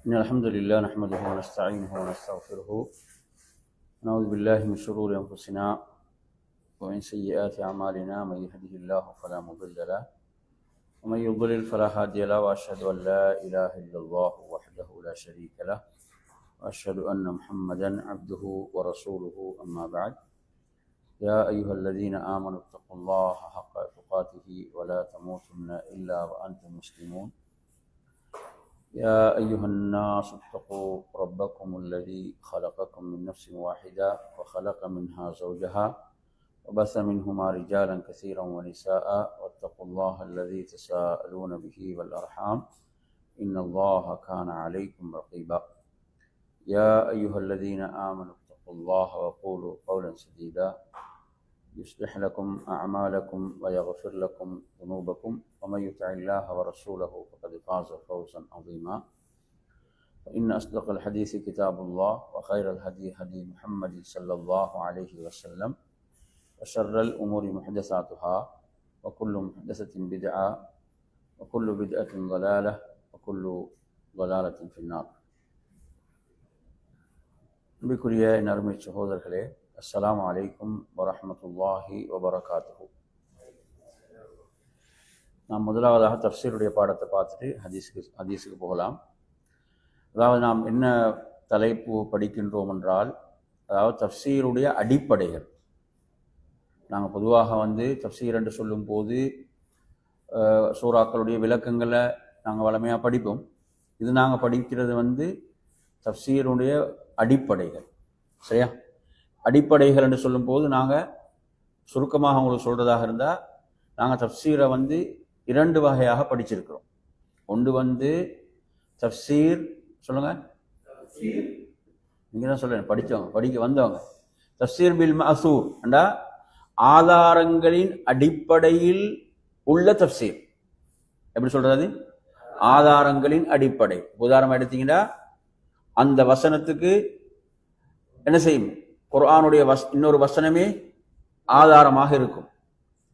إن الحمد لله نحمده ونستعينه ونستغفره ونعوذ بالله من شرور أنفسنا ومن سيئات أعمالنا من يهده الله فلا مضل له ومن يضلل فلا هادي له وأشهد أن لا إله إلا الله وحده لا شريك له وأشهد أن محمدا عبده ورسوله أما بعد يا أيها الذين آمنوا اتقوا الله حق تقاته ولا تموتن إلا وأنتم مسلمون يا أيها الناس اتقوا ربكم الذي خلقكم من نفس واحدة وخلق منها زوجها وبث منهما رجالا كثيرا ونساء واتقوا الله الذي تساءلون به والأرحام إن الله كان عليكم رقيبا يا أيها الذين آمنوا اتقوا الله وقولوا قولا سديدا يصلح لكم أعمالكم ويغفر لكم ذنوبكم ومن يطع الله ورسوله فقد فاز فوزا عظيما فإن أصدق الحديث كتاب الله وخير الهدي هدي محمد صلى الله عليه وسلم وشر الأمور محدثاتها وكل محدثة بدعة وكل بدعة ضلالة وكل ضلالة في النار. அன்பிற்குரிய என் அருமை சகோதரர்களே, அஸ்ஸலாமு அலைக்கும் வரஹ்மத்துல்லாஹி வபரகாத்துஹு. நாம் முதலாவதாக தஃப்சீருடைய பாடத்தை பார்த்துட்டு ஹதீஸுக்கு போகலாம். அதாவது நாம் என்ன தலைப்பு படிக்கின்றோம் என்றால், அதாவது தஃப்சீருடைய அடிப்படைகள். நாங்கள் பொதுவாக தஃப்சீர் என்று சொல்லும் போது சூறாக்களுடைய விளக்கங்களை நாங்கள் வளமையாக படிப்போம். இது நாங்கள் படிக்கிறது தஃப்சீருடைய அடிப்படைகள். சரியா? அடிப்படைகள் என்று சொல்லும்போது நாங்கள் சுருக்கமாக உங்களுக்கு சொல்கிறதாக இருந்தால், நாங்கள் தஃப்சீரை இரண்டு வகையாக படிச்சிருக்கிறோம். ஒன்று தஃப்சீர் சொல்லுங்கள், நீங்கள் தான் சொல்லுங்க, படிக்க வந்தவங்க. தஃப்சீர் பில் மஅசூர் என்றா ஆதாரங்களின் அடிப்படையில் உள்ள தஃப்சீர். எப்படி சொல்றது? ஆதாரங்களின் அடிப்படை. உதாரணம் எடுத்தீங்கன்னா, அந்த வசனத்துக்கு என்ன செய்யும்? குர்ஆனுடைய இன்னொரு வசனமே ஆதாரமாக இருக்கும்.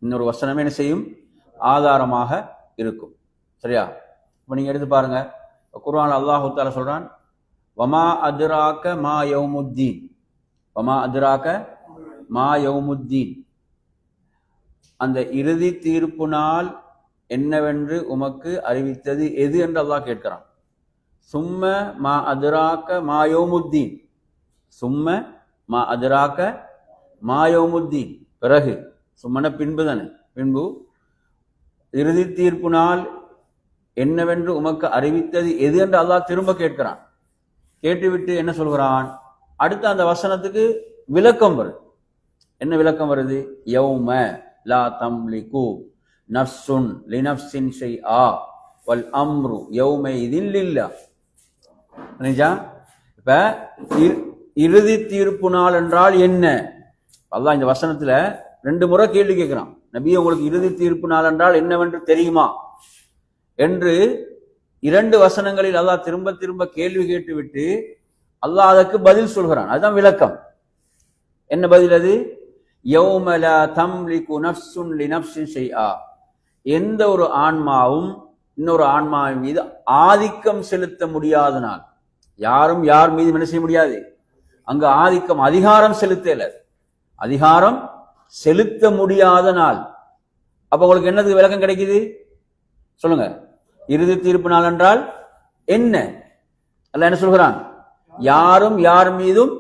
இன்னொரு வசனமே என்ன செய்யும்? ஆதாரமாக இருக்கும். சரியா? இப்போ நீங்க எடுத்து பாருங்க, குர்ஆன் அல்லாஹு தஆலா சொல்றான், வமா அத்ராக மா யௌமுத்தீன், வமா அத்ராக மா யௌமுத்தீன், அந்த இறுதி தீர்ப்பு நாள் என்னவென்று உமக்கு அறிவித்தது எது என்று அல்லாஹ் கேட்கிறான். சும்ம மா அத்ராக மா யௌமுத்தீன், சும்ம மா அத்ராக மா யௌமுத்தீன், பிறகு சும்மன பின்பு தானே, பின்பு இறுதி தீர்ப்பு நாள் என்னவென்று உமக்கு அறிவித்தது எது என்று அல்லாஹ் திரும்ப கேட்கிறான். கேட்டுவிட்டு என்ன சொல்கிறான்? அடுத்த அந்த வசனத்துக்கு விளக்கம் வருது. என்ன விளக்கம் வருது? யௌம லா தம்லிகு நஃப்ஸுன் லினஃப்ஸின் ஷைஆ வல் அம்ரு யௌமைதின் லில்லாஹ். இப்ப இறுதி தீர்ப்பு நாள் என்றால் என்ன? அல்லாஹ் இந்த வசனத்துல ரெண்டு முறை கேள்வி கேட்கிறான். நபி, உங்களுக்கு இறுதி தீர்ப்பு நாள் என்றால் என்னவென்று தெரியுமா என்று இரண்டு வசனங்களில் அல்லாஹ் திரும்ப திரும்ப கேள்வி கேட்டுவிட்டு அல்லாஹ் அதற்கு பதில் சொல்கிறான். அதுதான் விளக்கம். என்ன பதில் அது? யௌம லா தம்லிகு நஃப்ஸுன் லினஃப்ஸின் ஷைஆ, எந்த ஒரு ஆன்மாவும் இன்னொரு ஆன்மாவின் மீது ஆதிக்கம் செலுத்த முடியாத நாள். யாரும் யார் மீது என்ன செய்ய முடியாது? அங்க ஆதிக்கம், அதிகாரம் செலுத்தல, அதிகாரம் செலுத்த முடியாத நாள். அப்ப உங்களுக்கு என்னது விளக்கம் கிடைக்குது? சொல்லுங்க. இறுதி தீர்ப்பு நாள் என்றால் என்ன? அல்லாஹ் என்ன சொல்கிறான்? யாரும் யார் மீதும்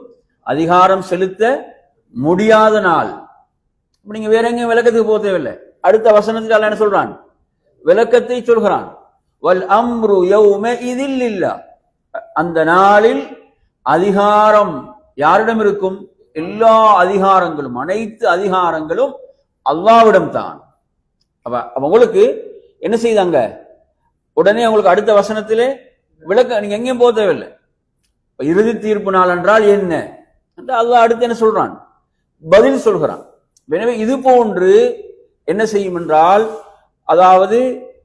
அதிகாரம் செலுத்த முடியாத நாள். நீங்க வேற எங்கேயும் விளக்கத்துக்கு போக தேவையில்லை. அடுத்த வசனத்தில் அல்லாஹ் என்ன சொல்றான்? விளக்கத்தை சொல்கிறான். வல் அம்ரு யௌமைதின் லில்லாஹ், அந்த நாளில் அதிகாரம் யாரிடம் இருக்கும்? எல்லா அதிகாரங்களும், அனைத்து அதிகாரங்களும் அல்லாஹ்விடம் தான். அப்ப உங்களுக்கு என்ன செய்தாங்க? உடனே உங்களுக்கு அடுத்த வசனத்திலே விளக்க, நீங்க எங்கேயும் போக தேவையில்லை. இறுதி தீர்ப்பு நாள் என்றால் என்ன என்று அல்லாஹ் அடுத்து என்ன சொல்றான்? பதில் சொல்கிறான். எனவே இது போன்று என்ன செய்யும் என்றால், அதாவது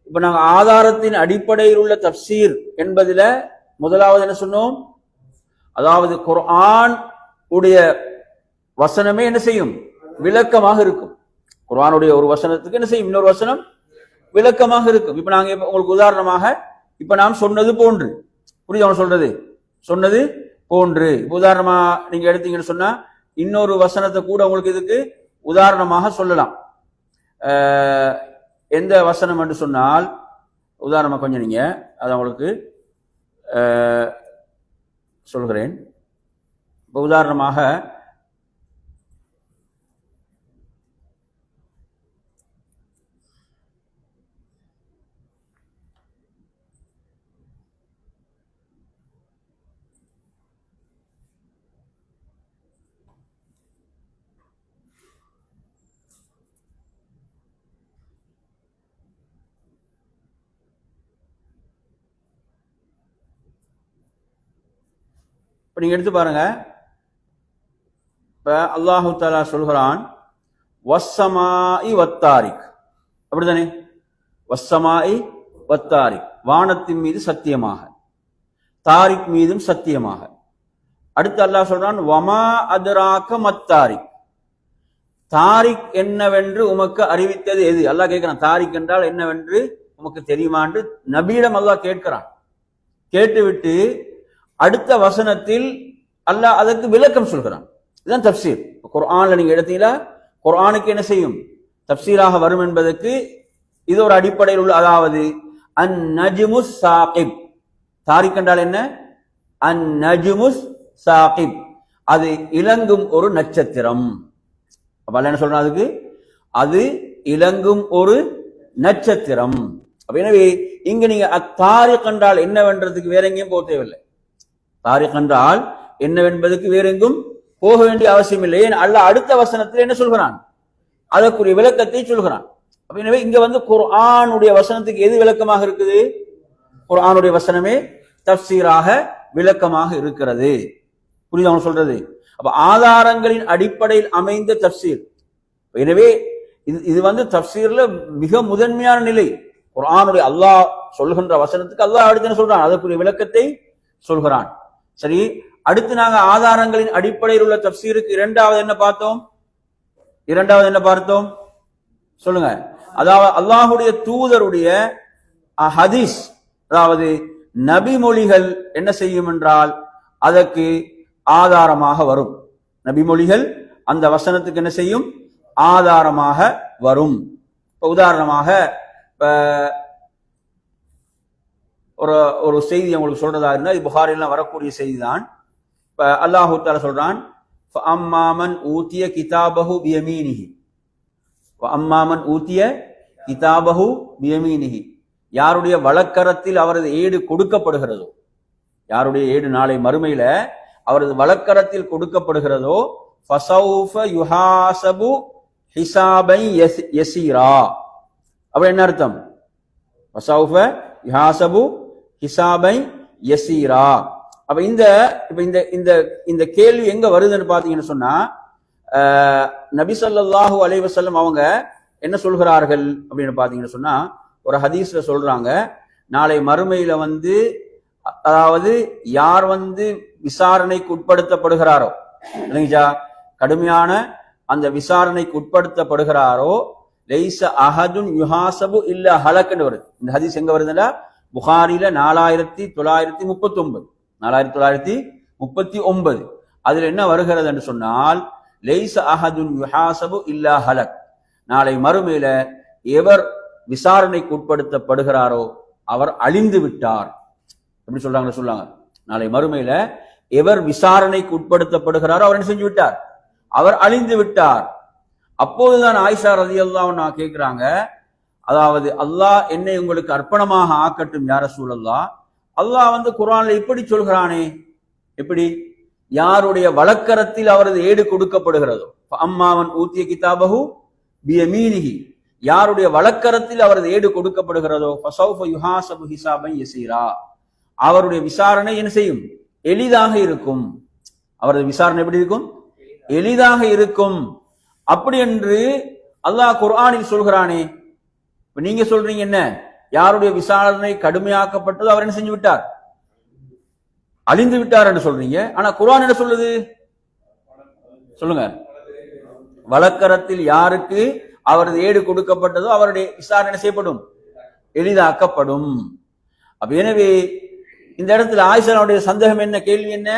இப்ப நாங்க ஆதாரத்தின் அடிப்படையில் உள்ள தஃப்சீர் என்பதில் முதலாவது என்ன சொன்னோம்? அதாவது குர்ஆன் உடைய வசனமே என்ன செய்யும்? விளக்கமாக இருக்கும். குர்ஆனுடைய ஒரு வசனத்துக்கு என்ன செய்யும்? இன்னொரு வசனம் விளக்கமாக இருக்கும். இப்ப நாங்க உங்களுக்கு உதாரணமாக இப்ப நாம் சொன்னது போன்று புரியுது அவன் சொல்றது? சொன்னது போன்று. உதாரணமா நீங்க எடுத்தீங்கன்னு சொன்னா இன்னொரு வசனத்தை கூட உங்களுக்கு இதுக்கு உதாரணமாக சொல்லலாம். எந்த வசனம் என்று சொன்னால், உதாரணமா கொஞ்சம் நீங்க அதை உங்களுக்கு சொல்கிறேன். இப்போ உதாரணமாக இப்ப நீங்க எடுத்து பாருங்க. இப்ப அல்லாஹு தஆலா சொல்கிறான், வஸ்ஸமாஇ வத்தாரிக், அப்படித்தானே? வஸ்ஸமாஇ வத்தாரிக், வானத்தின் மீது சத்தியமாக, தாரிக் மீதும் சத்தியமாக. அடுத்து அல்லாஹ் சொல்றான், வமா அத்ராக மத்தாரிக், தாரிக் என்னவென்று உமக்கு அறிவித்தது எது? அல்லாஹ் கேட்கிறான், தாரிக் என்றால் என்னவென்று உமக்கு தெரியுமா என்று நபியிடம் அல்லாஹ் கேட்கிறான். கேட்டுவிட்டு அடுத்த வசனத்தில் அல்லாஹ் அதற்கு விளக்கம் சொல்கிறான். இதுதான் தப்சீர். குர்ஆன்ல நீங்க எடுத்தீங்களா, குர்ஆனுக்கு என்ன செய்யும்? தப்சீராக வரும் என்பதற்கு இது ஒரு அடிப்படையில் உள்ள. அதாவது அன் நஜ்முஸ் சாகிப், தாரிக் என்றால் என்ன? அன் நஜ்முஸ் சாகிப், அது இலங்கும் ஒரு நட்சத்திரம். அப்ப அல்லாஹ் என்ன சொல்றான் அதுக்கு? அது இலங்கும் ஒரு நட்சத்திரம். அப்ப எனவே இங்க நீங்க அத்தாரிக் என்றால் என்னவென்றதுக்கு வேற எங்கேயும் போக தேவையில்லை. தாரிக் என்றால் என்னவென்பதற்கு வேற எங்கும் போக வேண்டிய அவசியம் இல்லை. ஏன் அல்லாஹ் அடுத்த வசனத்தில் என்ன சொல்கிறான்? அதற்குரிய விளக்கத்தை சொல்கிறான். எனவே இங்க குர்ஆனுடைய வசனத்துக்கு எது விளக்கமாக இருக்குது? குர்ஆனுடைய வசனமே தஃப்சீராக விளக்கமாக இருக்கிறது. புரியுது அவன் சொல்றது? அப்ப ஆதாரங்களின் அடிப்படையில் அமைந்த தஃப்சீர். எனவே இது தஃப்சீர்ல மிக முதன்மையான நிலை. குர்ஆனுடைய அல்லாஹ் சொல்கின்ற வசனத்துக்கு அல்லாஹ் அடுத்து என்ன சொல்றான்? அதற்குரிய விளக்கத்தை சொல்கிறான். சரி, அடுத்து நாங்க ஆதாரங்களின் அடிப்படையில் உள்ள தஃப்சீருக்கு இரண்டாவது என்ன பார்த்தோம்? சொல்லுங்க. அதாவது அல்லாஹுடைய தூதருடைய ஹதீஸ், அதாவது நபி மொழிகள் என்ன செய்யும் என்றால் அதற்கு ஆதாரமாக வரும். நபி மொழிகள் அந்த வசனத்துக்கு என்ன செய்யும்? ஆதாரமாக வரும். உதாரணமாக ஒரு செய்தி உங்களுக்கு சொல்றதா இருந்தா, இது புகாரிலாம் வரக்கூடிய செய்தி தான். இப்ப அல்லாஹு தஆலா சொல்றான், ஃபஅம்மாமன் ஊதிய கிதாபஹு பியமீனிஹி, ஃபஅம்மாமன் ஊதிய கிதாபஹு பியமீனிஹி, யாருடைய வலக்கரத்தில் அவரது ஏடு கொடுக்கப்படுகிறதோ, யாருடைய ஏடு நாளை மறுமையில அவரது வலக்கரத்தில் கொடுக்கப்படுகிறதோ, ஃபஸௌஃப யுஹாஸபு ஹிசாபன் யஸீரா. அப்ப என்ன அர்த்தம்? ஃபஸௌஃப யுஹாஸபு ஹிசாபை யஸீரா. அப்ப இந்த கேள்வி எங்க வருதுன்னு பாத்தீங்கன்னு சொன்னா, நபி ஸல்லல்லாஹு அலைஹி வஸல்லம் அவங்க என்ன சொல்கிறார்கள் அப்படின்னு பாத்தீங்கன்னு சொன்னா, ஒரு ஹதீஸ்ல சொல்றாங்க, நாளை மறுமையில அதாவது யார் விசாரணைக்கு உட்படுத்தப்படுகிறாரோ, இல்லைங்களா, கடுமையான அந்த விசாரணைக்கு உட்படுத்தப்படுகிறாரோ, லைஸ அஹதுன் யுஹாஸபு இல்லா ஹலக்னு வருது. இந்த ஹதீஸ் எங்க வருதுன்னா புகாரில 4939 அதுல என்ன வருகிறது என்று சொன்னால், லைஸ அஹதுன் யுஹாஸபு இல்லா ஹலக், நாளை மறுமையில எவர் விசாரணைக்கு உட்படுத்தப்படுகிறாரோ அவர் அழிந்து விட்டார். எப்படி சொல்றாங்க? நாளை மறுமையில எவர் விசாரணைக்கு உட்படுத்தப்படுகிறாரோ அவர் என்ன செஞ்சு விட்டார்? அவர் அழிந்து விட்டார். அப்போதுதான் ஆயிஷா ரலியல்லாஹு அன்ஹா கேட்கிறாங்க, அதாவது அல்லாஹ் என்னை உங்களுக்கு அர்ப்பணமாக ஆக்கட்டும் யா ரசூலல்லாஹ், அல்லாஹ் குர்ஆன்ல இப்படி சொல்கிறானே, எப்படி? யாருடைய வலக்கரத்தில் அவரது ஏடு கொடுக்கப்படுகிறதோ, அம்மாவன் ஊத்திய கிதாபஹு பியமீனிஹி, யாருடைய வலக்கரத்தில் அவரது ஏடு கொடுக்கப்படுகிறதோ, ஃபஸௌஃப யுஹாஸபு ஹிசாபன் யஸீரா, அவருடைய விசாரணை என்ன செய்யும்? எளிதாக இருக்கும். அவரது விசாரணை எப்படி இருக்கும்? எளிதாக இருக்கும். அப்படி என்று அல்லாஹ் குர்ஆனில் சொல்கிறானே. நீங்க சொல்றீங்க என்ன? யாருடைய விசாரணை கடுமையாக்கப்பட்டதோ அவர் என்ன செஞ்சு விட்டார்? அழிந்து விட்டார் என்று சொல்றீங்க. ஆனா குர்ஆன் என்ன சொல்லுது? சொல்லுங்க. வலக்கரத்தில் யாருக்கு அவரது ஏடு கொடுக்கப்பட்டதோ அவருடைய விசாரணை செய்யப்படும், எளிதாக்கப்படும். அப்ப எனவே இந்த இடத்துல ஆயிஷாவுடைய சந்தேகம் என்ன, கேள்வி என்ன,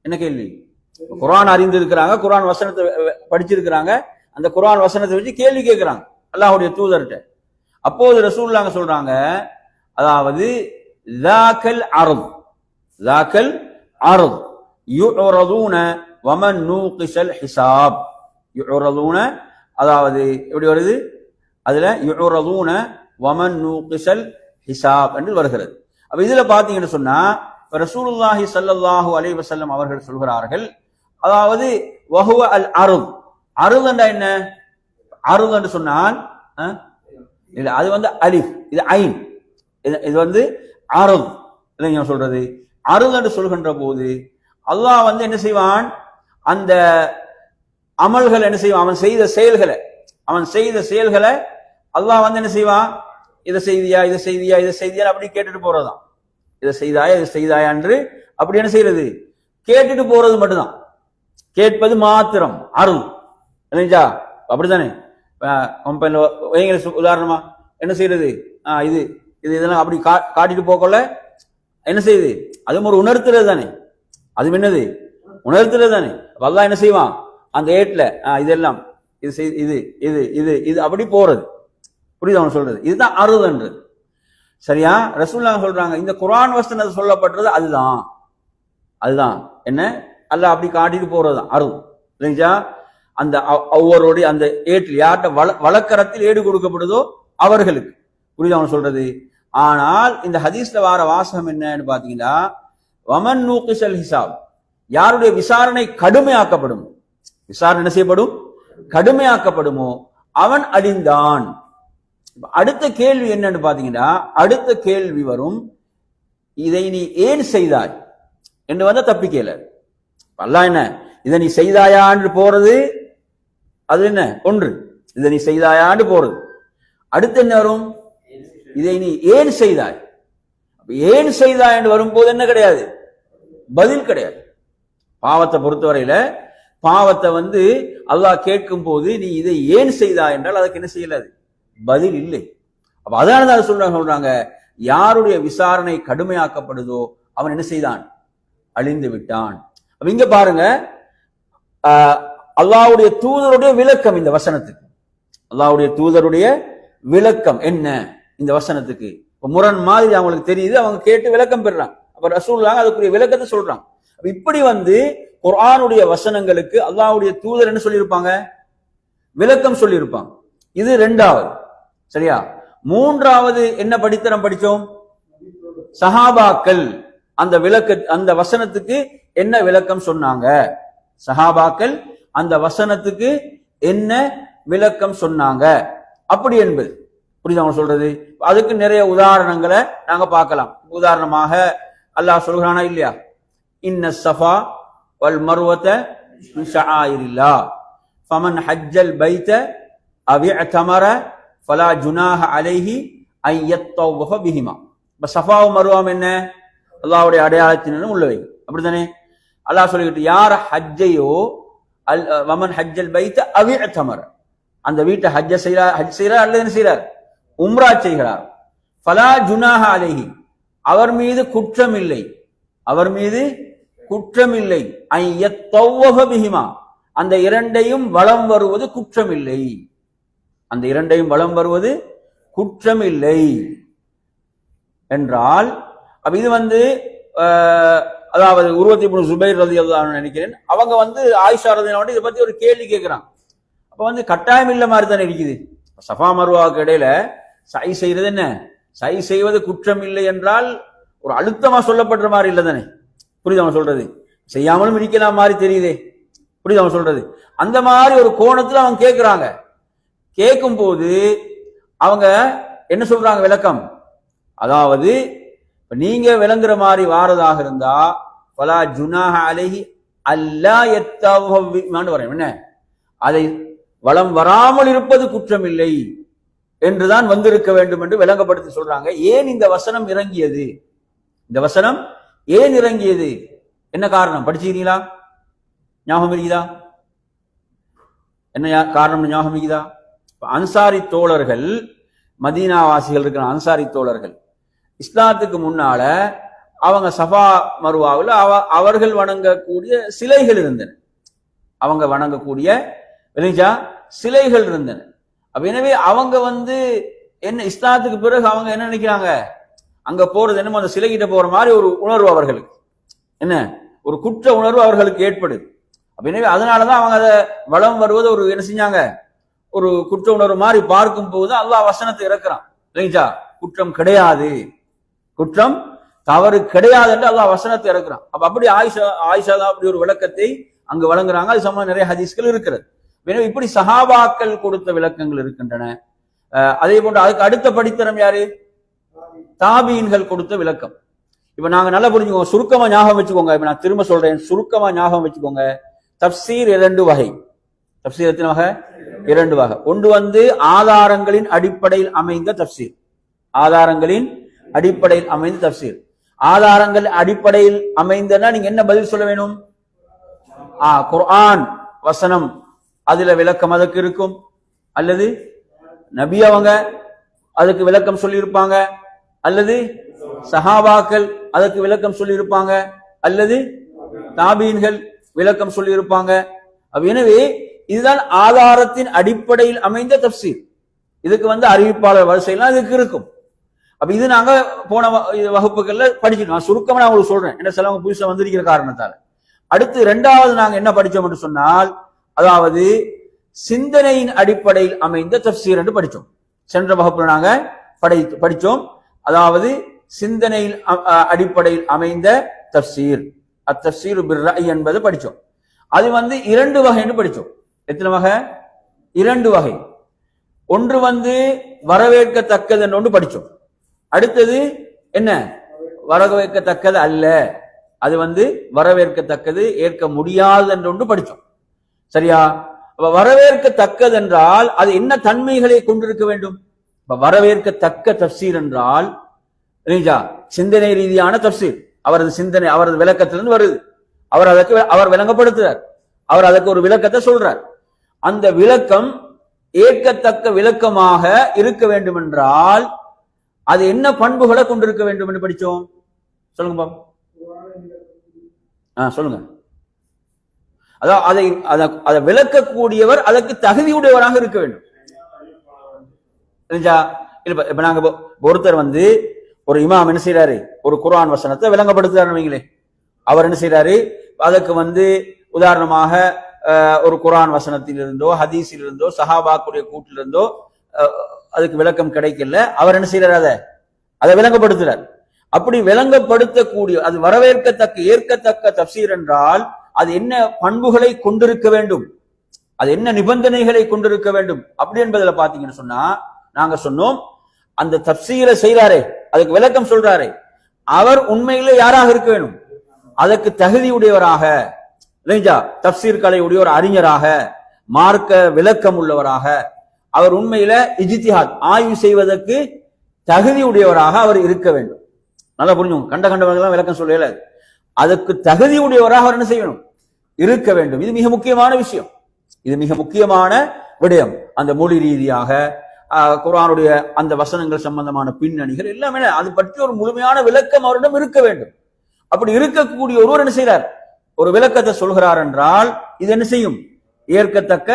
என்ன கேள்வி? குர்ஆன் அறிந்திருக்கிறாங்க, குர்ஆன் வசனத்தை படிச்சிருக்கிறாங்க, அந்த குர்ஆன் வசனத்தை வச்சு கேள்வி கேட்கிறாங்க அல்லாஹ்வுடைய தூதர்கிட்ட. அப்போது ரசூலுல்லாஹ் சொல்றாங்க, அதாவது ذاكல் அர்த், ذاكல் அர்த் யுரதுன வமன் நூகிஷல் ஹிசாப். யுரதுன அதாவது எப்படி வருது, அதுல யுரதுன வமன் நூகிஷல் ஹிசாப் என்று வருகிறது. அப்ப இதுல பாத்தீங்கன்னு சொன்னா ரசூலுல்லாஹி ஸல்லல்லாஹு அலைஹி வஸல்லம் அவர்கள் சொல்கிறார்கள், அதாவது வஹுவ அல் அர்த். அர்த் என்றா என்ன? அர்த் என்று சொன்னால் இல்ல, அது வந்து அலிஃப், இது ஐன், இது வந்து அர்த் இல்லைங்க சொல்றது. அர்த் என்று சொல்கின்ற போது அல்லாஹ் வந்து என்ன செய்வான், அந்த அமல்கள் என்ன செய்வான், அவன் செய்த செயல்களை அல்லாஹ் வந்து என்ன செய்வான், இதை செய்தியா இதை செய்தியா இதை செய்தியா அப்படி கேட்டுட்டு போறதுதான். இதை செய்தாயா என்று அப்படி என்ன செய்யறது, கேட்டுட்டு போறது மட்டும்தான், கேட்பது மாத்திரம் அருள் இல்லைங்களா? அப்படித்தானே. கம்பெனில உதாரணமா என்ன செய்யறது, இது இது இதெல்லாம் அப்படி காட்டிட்டு போகல என்ன செய்யுது, அதுவும் ஒரு உணர்த்துறது தானே, அது என்னது உணர்த்துறது தானே. அல்லாஹ் என்ன செய்வான், அந்த ஏட்ல இதெல்லாம் இது இது இது இது இது அப்படி போறது, புரியுது அவன் சொல்றது, இதுதான் அருள்ன்றது. சரியா? ரசூலுல்லாஹ் சொல்றாங்க, இந்த குர்ஆன் வசனத்தில் சொல்லப்பட்டது அதுதான் என்ன, அல்லாஹ் அப்படி காட்டிட்டு போறதுதான் அருள் இல்லைங்களா? அந்த ஒவ்வொருடைய அந்த ஏட்டில் யார்கிட்ட வழக்கரத்தில் ஏடு கொடுக்கப்படுதோ அவர்களுக்கு, புரியுது அவன் சொல்றது. ஆனால் இந்த ஹதீஸ்ல வார வாசகம் என்னன்னு பாத்தீங்கன்னா, வமன் நூகிஷல் ஹிசாப், யாருடைய விசாரணை கடுமையாக்கப்படும், விசாரணை என்ன செய்யப்படும், கடுமையாக்கப்படுமோ அவன் அழிந்தான். அடுத்த கேள்வி என்னன்னு பாத்தீங்கன்னா, அடுத்த கேள்வி வரும், இதை நீ ஏன் செய்தாய் என்று வந்தா தப்பிக்கல. அல்லாஹ் என்ன, இதை நீ செய்தாயான்னு போறது அது என்ன ஒன்று, இதை நீ செய்தாயான்னு போறது. அடுத்து என்ன வரும், இதை நீ ஏன் செய்தாய். ஏன் செய்தாய் என்று வரும்போது என்ன கிடையாது, பதில் கிடையாது. பாவத்தை பொறுத்தவரையில பாவத்தை வந்து அல்லாஹ் கேட்கும் போது நீ இதை ஏன் செய்தாய் என்றால் அதுக்கு என்ன செய்யலாது, பதில் இல்லை. அப்ப அதனாலதான் சொல்றாங்க, யாருடைய விசாரணை கடுமையாக்கப்படுதோ அவன் என்ன செய்தான், அழிந்து விட்டான். அப்ப இங்க பாருங்க, அல்லாஹ்வுடைய தூதருடைய விளக்கம் இந்த வசனத்துக்கு, அல்லாஹ்வுடைய தூதருடைய விளக்கம் என்ன இந்த வசனத்துக்கு முரண் மாதிரி அவங்களுக்கு தெரியுது, அவங்க கேட்டு விளக்கம் பெறாங்க. அப்ப ரசூலுல்லாஹ் அதுக்குரிய விளக்கத்தை சொல்றாங்க. இப்படி வந்து குர்ஆனுடைய வசனங்களுக்கு அல்லாஹ்வுடைய தூதர் என்ன சொல்லியிருப்பாங்க, விளக்கம் சொல்லியிருப்பாங்க. இது இரண்டாவது. சரியா? மூன்றாவது என்ன படித்தரம் படிச்சோம், சஹாபாக்கள் அந்த வசனத்துக்கு என்ன விளக்கம் சொன்னாங்க, சஹாபாக்கள் அந்த வசனத்துக்கு என்ன விளக்கம் சொன்னாங்க அப்படி என்பது, புரியுது அவங்க சொல்றது. அதுக்கு நிறைய உதாரணங்களை நாங்க பார்க்கலாம். உதாரணமாக அல்லாஹ் சொல்றானா இல்லையா, இன்ன ஸஃபா வல் மர்வத மின் ஷஆயிரில்லாஹ் ஃபமன் ஹஜ்ஜல் பைத அவ் இஅ்தமர ஃபலா ஜுனாஹ அலைஹி அன் யத்தவஃப பிஹிமா. ஸஃபாவும் மர்வாவும் என்ன, அல்லாஹ்வுடைய அடையாளத்தினும் உள்ளவை, அப்படித்தானே. அல்லாஹ் சொல்லிக்கிட்டு, யார் ஹஜ்ஜையோ வமன் ஹஜ்ஜல் பைத அவ் இஅ்தமர, அந்த வீட்டை ஹஜ் செய்கிறார் அல்லது என்ன செய்கிறார், உம்ரா செய்கிறார், ஃபலா ஜுனாஹ அலைஹி, அவர் மீது குற்றமில்லை, அவர் மீது குற்றமில்லை, அன் யத்தவஃப பிஹிமா, அந்த இரண்டையும் வலம் வருவது குற்றமில்லை, அந்த இரண்டையும் வலம் வருவது குற்றமில்லை என்றால், அப்ப இது வந்து அதாவது உர்வத் இப்னு ஸுபைர் ரலியல்லாஹு அன்ஹு நினைக்கிறேன், அவங்க வந்து ஆயிஷா ரலியல்லாஹு அன்ஹா இதை பத்தி ஒரு கேள்வி கேட்கிறாங்க. அப்ப வந்து கட்டாயம் இல்ல மாதிரி தானே இருக்குது. சஃபா மர்வாவுக்கு இடையில சை செய்யறது என்ன, சை செய்வது குற்றம் இல்லை என்றால் ஒரு அழுத்தமா சொல்லப்படுற மாதிரி இல்லை தானே, புரியுது அவன் சொல்றது. செய்யாமலும் இருக்கலாம் மாதிரி தெரியுதே, புரியுது அவன் சொல்றது. அந்த மாதிரி ஒரு கோணத்துல அவங்க கேட்கிறாங்க. கேட்கும் போது அவங்க என்ன சொல்றாங்க விளக்கம், அதாவது நீங்க விளங்குற மாதிரி வாரதாக இருந்தா ஃபலா ஜுனாஹ அலைஹி அல்லா யத்தவஃப வரேன், என்ன அதை வலம் வராமல் இருப்பது குற்றமில்லை என்றுதான் வந்திருக்க வேண்டும் என்று விளங்கப்படுத்தி சொல்றாங்க. ஏன் இந்த வசனம் இறங்கியது, இந்த வசனம் ஏன் இறங்கியது, என்ன காரணம் படிச்சுக்கிறீங்களா, ஞாபகம் இருக்குதா, என்ன காரணம் ஞாபகம் இருக்குதா? அன்சாரி தோழர்கள், மதீனா வாசிகள் இருக்கிற அன்சாரி தோழர்கள் இஸ்லாத்துக்கு முன்னால அவங்க சஃபா மருவாவில் அவர்கள் வணங்கக்கூடிய சிலைகள் இருந்தன. அவங்க வணங்கக்கூடிய சிலைகள் இருந்தன. அப்ப எனவே அவங்க என்ன இஸ்லாத்துக்கு பிறகு அவங்க என்ன நினைக்கிறாங்க, அங்க போறது என்னமோ அந்த சிலைகிட்ட போற மாதிரி ஒரு உணர்வு அவர்களுக்கு, என்ன ஒரு குற்ற உணர்வு அவர்களுக்கு ஏற்படுது. அப்ப எனவே அதனாலதான் அவங்க அதை வளம் வருவது ஒரு என்ன செஞ்சாங்க, ஒரு குற்ற உணர்வு மாதிரி பார்க்கும் போது அல்லாஹ் வசனத்தை இறக்குறான். இல்லைங்களா, குற்றம் கிடையாது, குற்றம் தவறு கிடையாது என்று அல்லாஹ் வசனத்தை இறக்குறான். அப்ப அப்படி ஆயிஷா தான் அப்படி ஒரு விளக்கத்தை அங்கு வழங்குறாங்க. அது சம்பந்தம் நிறைய ஹதீஸ்கள் இருக்கிறது. எனவே இப்படி சஹாபாக்கள் கொடுத்த விளக்கங்கள் இருக்கின்றன. அதே போன்று அதுக்கு அடுத்த படித்தரம் யாரு, தாபீன்கள் கொடுத்த விளக்கம். இப்ப நாங்க நல்லா புரிஞ்சுக்கோங்க, சுருக்கமா ஞாபகம் வச்சுக்கோங்க. இப்ப நான் திரும்ப சொல்றேன், சுருக்கமா ஞாபகம் வச்சுக்கோங்க. தப்சீர் இரண்டு வகை. தப்சீர் எத்தனை வகை? இரண்டு வகை. ஒன்று ஆதாரங்களின் அடிப்படையில் அமைந்த தப்சீர். ஆதாரங்களின் அடிப்படையில் அமைந்த தப்சீர். ஆதாரங்கள் அடிப்படையில் அமைந்தனா நீங்க என்ன பதில் சொல்ல வேணும்? குர்ஆன் வசனம் அதுல விளக்கம் அதுக்கு இருக்கும், அல்லது நபி அவங்க அதுக்கு விளக்கம் சொல்லியிருப்பாங்க, அல்லது சஹாபாக்கள் அதுக்கு விளக்கம் சொல்லியிருப்பாங்க, அல்லது தாபீன்கள் விளக்கம் சொல்லியிருப்பாங்க. எனவே இதுதான் ஆதாரத்தின் அடிப்படையில் அமைந்த தப்சீர். இதுக்கு அறிவிப்பாளர் வரிசையெல்லாம் இதுக்கு இருக்கும். அப்ப இது நாங்க போன வகுப்புகள்ல படிச்சிட்டோம். சுருக்கமா நான் உங்களுக்கு சொல்றேன், என்ன சிலவங்க புதுசா வந்திருக்கிற காரணத்தால. அடுத்து இரண்டாவது நாங்க என்ன படிச்சோம் என்று சொன்னால், அதாவது சிந்தனையின் அடிப்படையில் அமைந்த தப்சீர் என்று படிச்சோம். சென்ற வகுப்புல நாங்க படிச்சோம். அதாவது சிந்தனையில் அடிப்படையில் அமைந்த தப்சீர், அத்தப்சீர் பிர்ரஅய் என்பது படிச்சோம். அது இரண்டு வகை என்று படிச்சோம். எத்தனை வகை? இரண்டு வகை. ஒன்று வரவேற்கத்தக்கது என்று ஒன்று படிச்சோம். அடுத்தது என்ன? வரவேற்கத்தக்கது அல்ல, அது வரவேற்கத்தக்கது ஏற்க முடியாது என்று ஒன்று படிச்சோம். சரியா? வரவேற்கத்தக்கது என்றால் அது என்ன தன்மைகளை கொண்டிருக்க வேண்டும்? வரவேற்கத்தக்க தப்சீர் என்றால் சிந்தனை ரீதியான தப்சீர், அவரது சிந்தனை அவரது விளக்கத்திலிருந்து வருது. அவர் விளங்கப்படுத்துறார், அவர் அதுக்கு ஒரு விளக்கத்தை சொல்றார். அந்த விளக்கம் ஏற்கத்தக்க விளக்கமாக இருக்க வேண்டும் என்றால் அது என்ன பண்புகளை கொண்டிருக்க வேண்டும் என்று படிச்சோம்? சொல்லுங்க பாபு. சொல்லுங்க. அதாவது அதை விளக்கக்கூடியவர் அதற்கு தகுதியுடையவராக இருக்க வேண்டும். இப்ப நாங்க ஒருத்தர் ஒரு இமாம் என்ன செய்யறாரு, ஒரு குர்ஆன் வசனத்தை விளங்கப்படுத்துறாரு. அவர் என்ன செய்யறாரு, அதற்கு உதாரணமாக ஒரு குர்ஆன் வசனத்திலிருந்தோ ஹதீஸிலிருந்தோ சஹாபாக்குடைய கூட்டிலிருந்தோ அதுக்கு விளக்கம் கிடைக்கல. அவர் என்ன செய்யறாரு, அதை விளங்கப்படுத்துறார். அப்படி விளங்கப்படுத்தக்கூடிய அது வரவேற்கத்தக்க ஏற்கத்தக்க தப்சீர் என்றால் அது என்ன பண்புகளை கொண்டிருக்க வேண்டும், அது என்ன நிபந்தனைகளை கொண்டிருக்க வேண்டும் அப்படி என்பதில் பாத்தீங்கன்னு சொன்னா, நாங்க சொன்னோம் அந்த தப்சீரை செய்யறாரே, அதுக்கு விளக்கம் சொல்றாரே, அவர் உண்மையிலே யாராக இருக்க வேண்டும்? அதற்கு தகுதியுடையவராக, தப்சீர் கலை உடைய ஒரு அறிஞராக, மார்க்க விளக்கம் உள்ளவராக, அவர் உண்மையில இஜ்திஹாத் ஆய்வு செய்வதற்கு தகுதியுடையவராக அவர் இருக்க வேண்டும். நல்லா புரிஞ்சுங்க, கண்டவர்கள் விளக்கம் சொல்லல, அதுக்கு தகுதியுடையவராக அவர் என்ன செய்யணும், இருக்க வேண்டும். இது மிக முக்கியமான விஷயம், இது மிக முக்கியமான விடயம். அந்த மொழி ரீதியாக குர்ஆனுடைய அந்த வசனங்கள் சம்பந்தமான பின்னணிகள் எல்லாமே அது பற்றி ஒரு முழுமையான விளக்கம் அவரிடம் இருக்க வேண்டும். அப்படி இருக்கக்கூடிய ஒருவர் என்ன செய்யறார், ஒரு விளக்கத்தை சொல்கிறார் என்றால் இது என்ன செய்யும், ஏற்கத்தக்க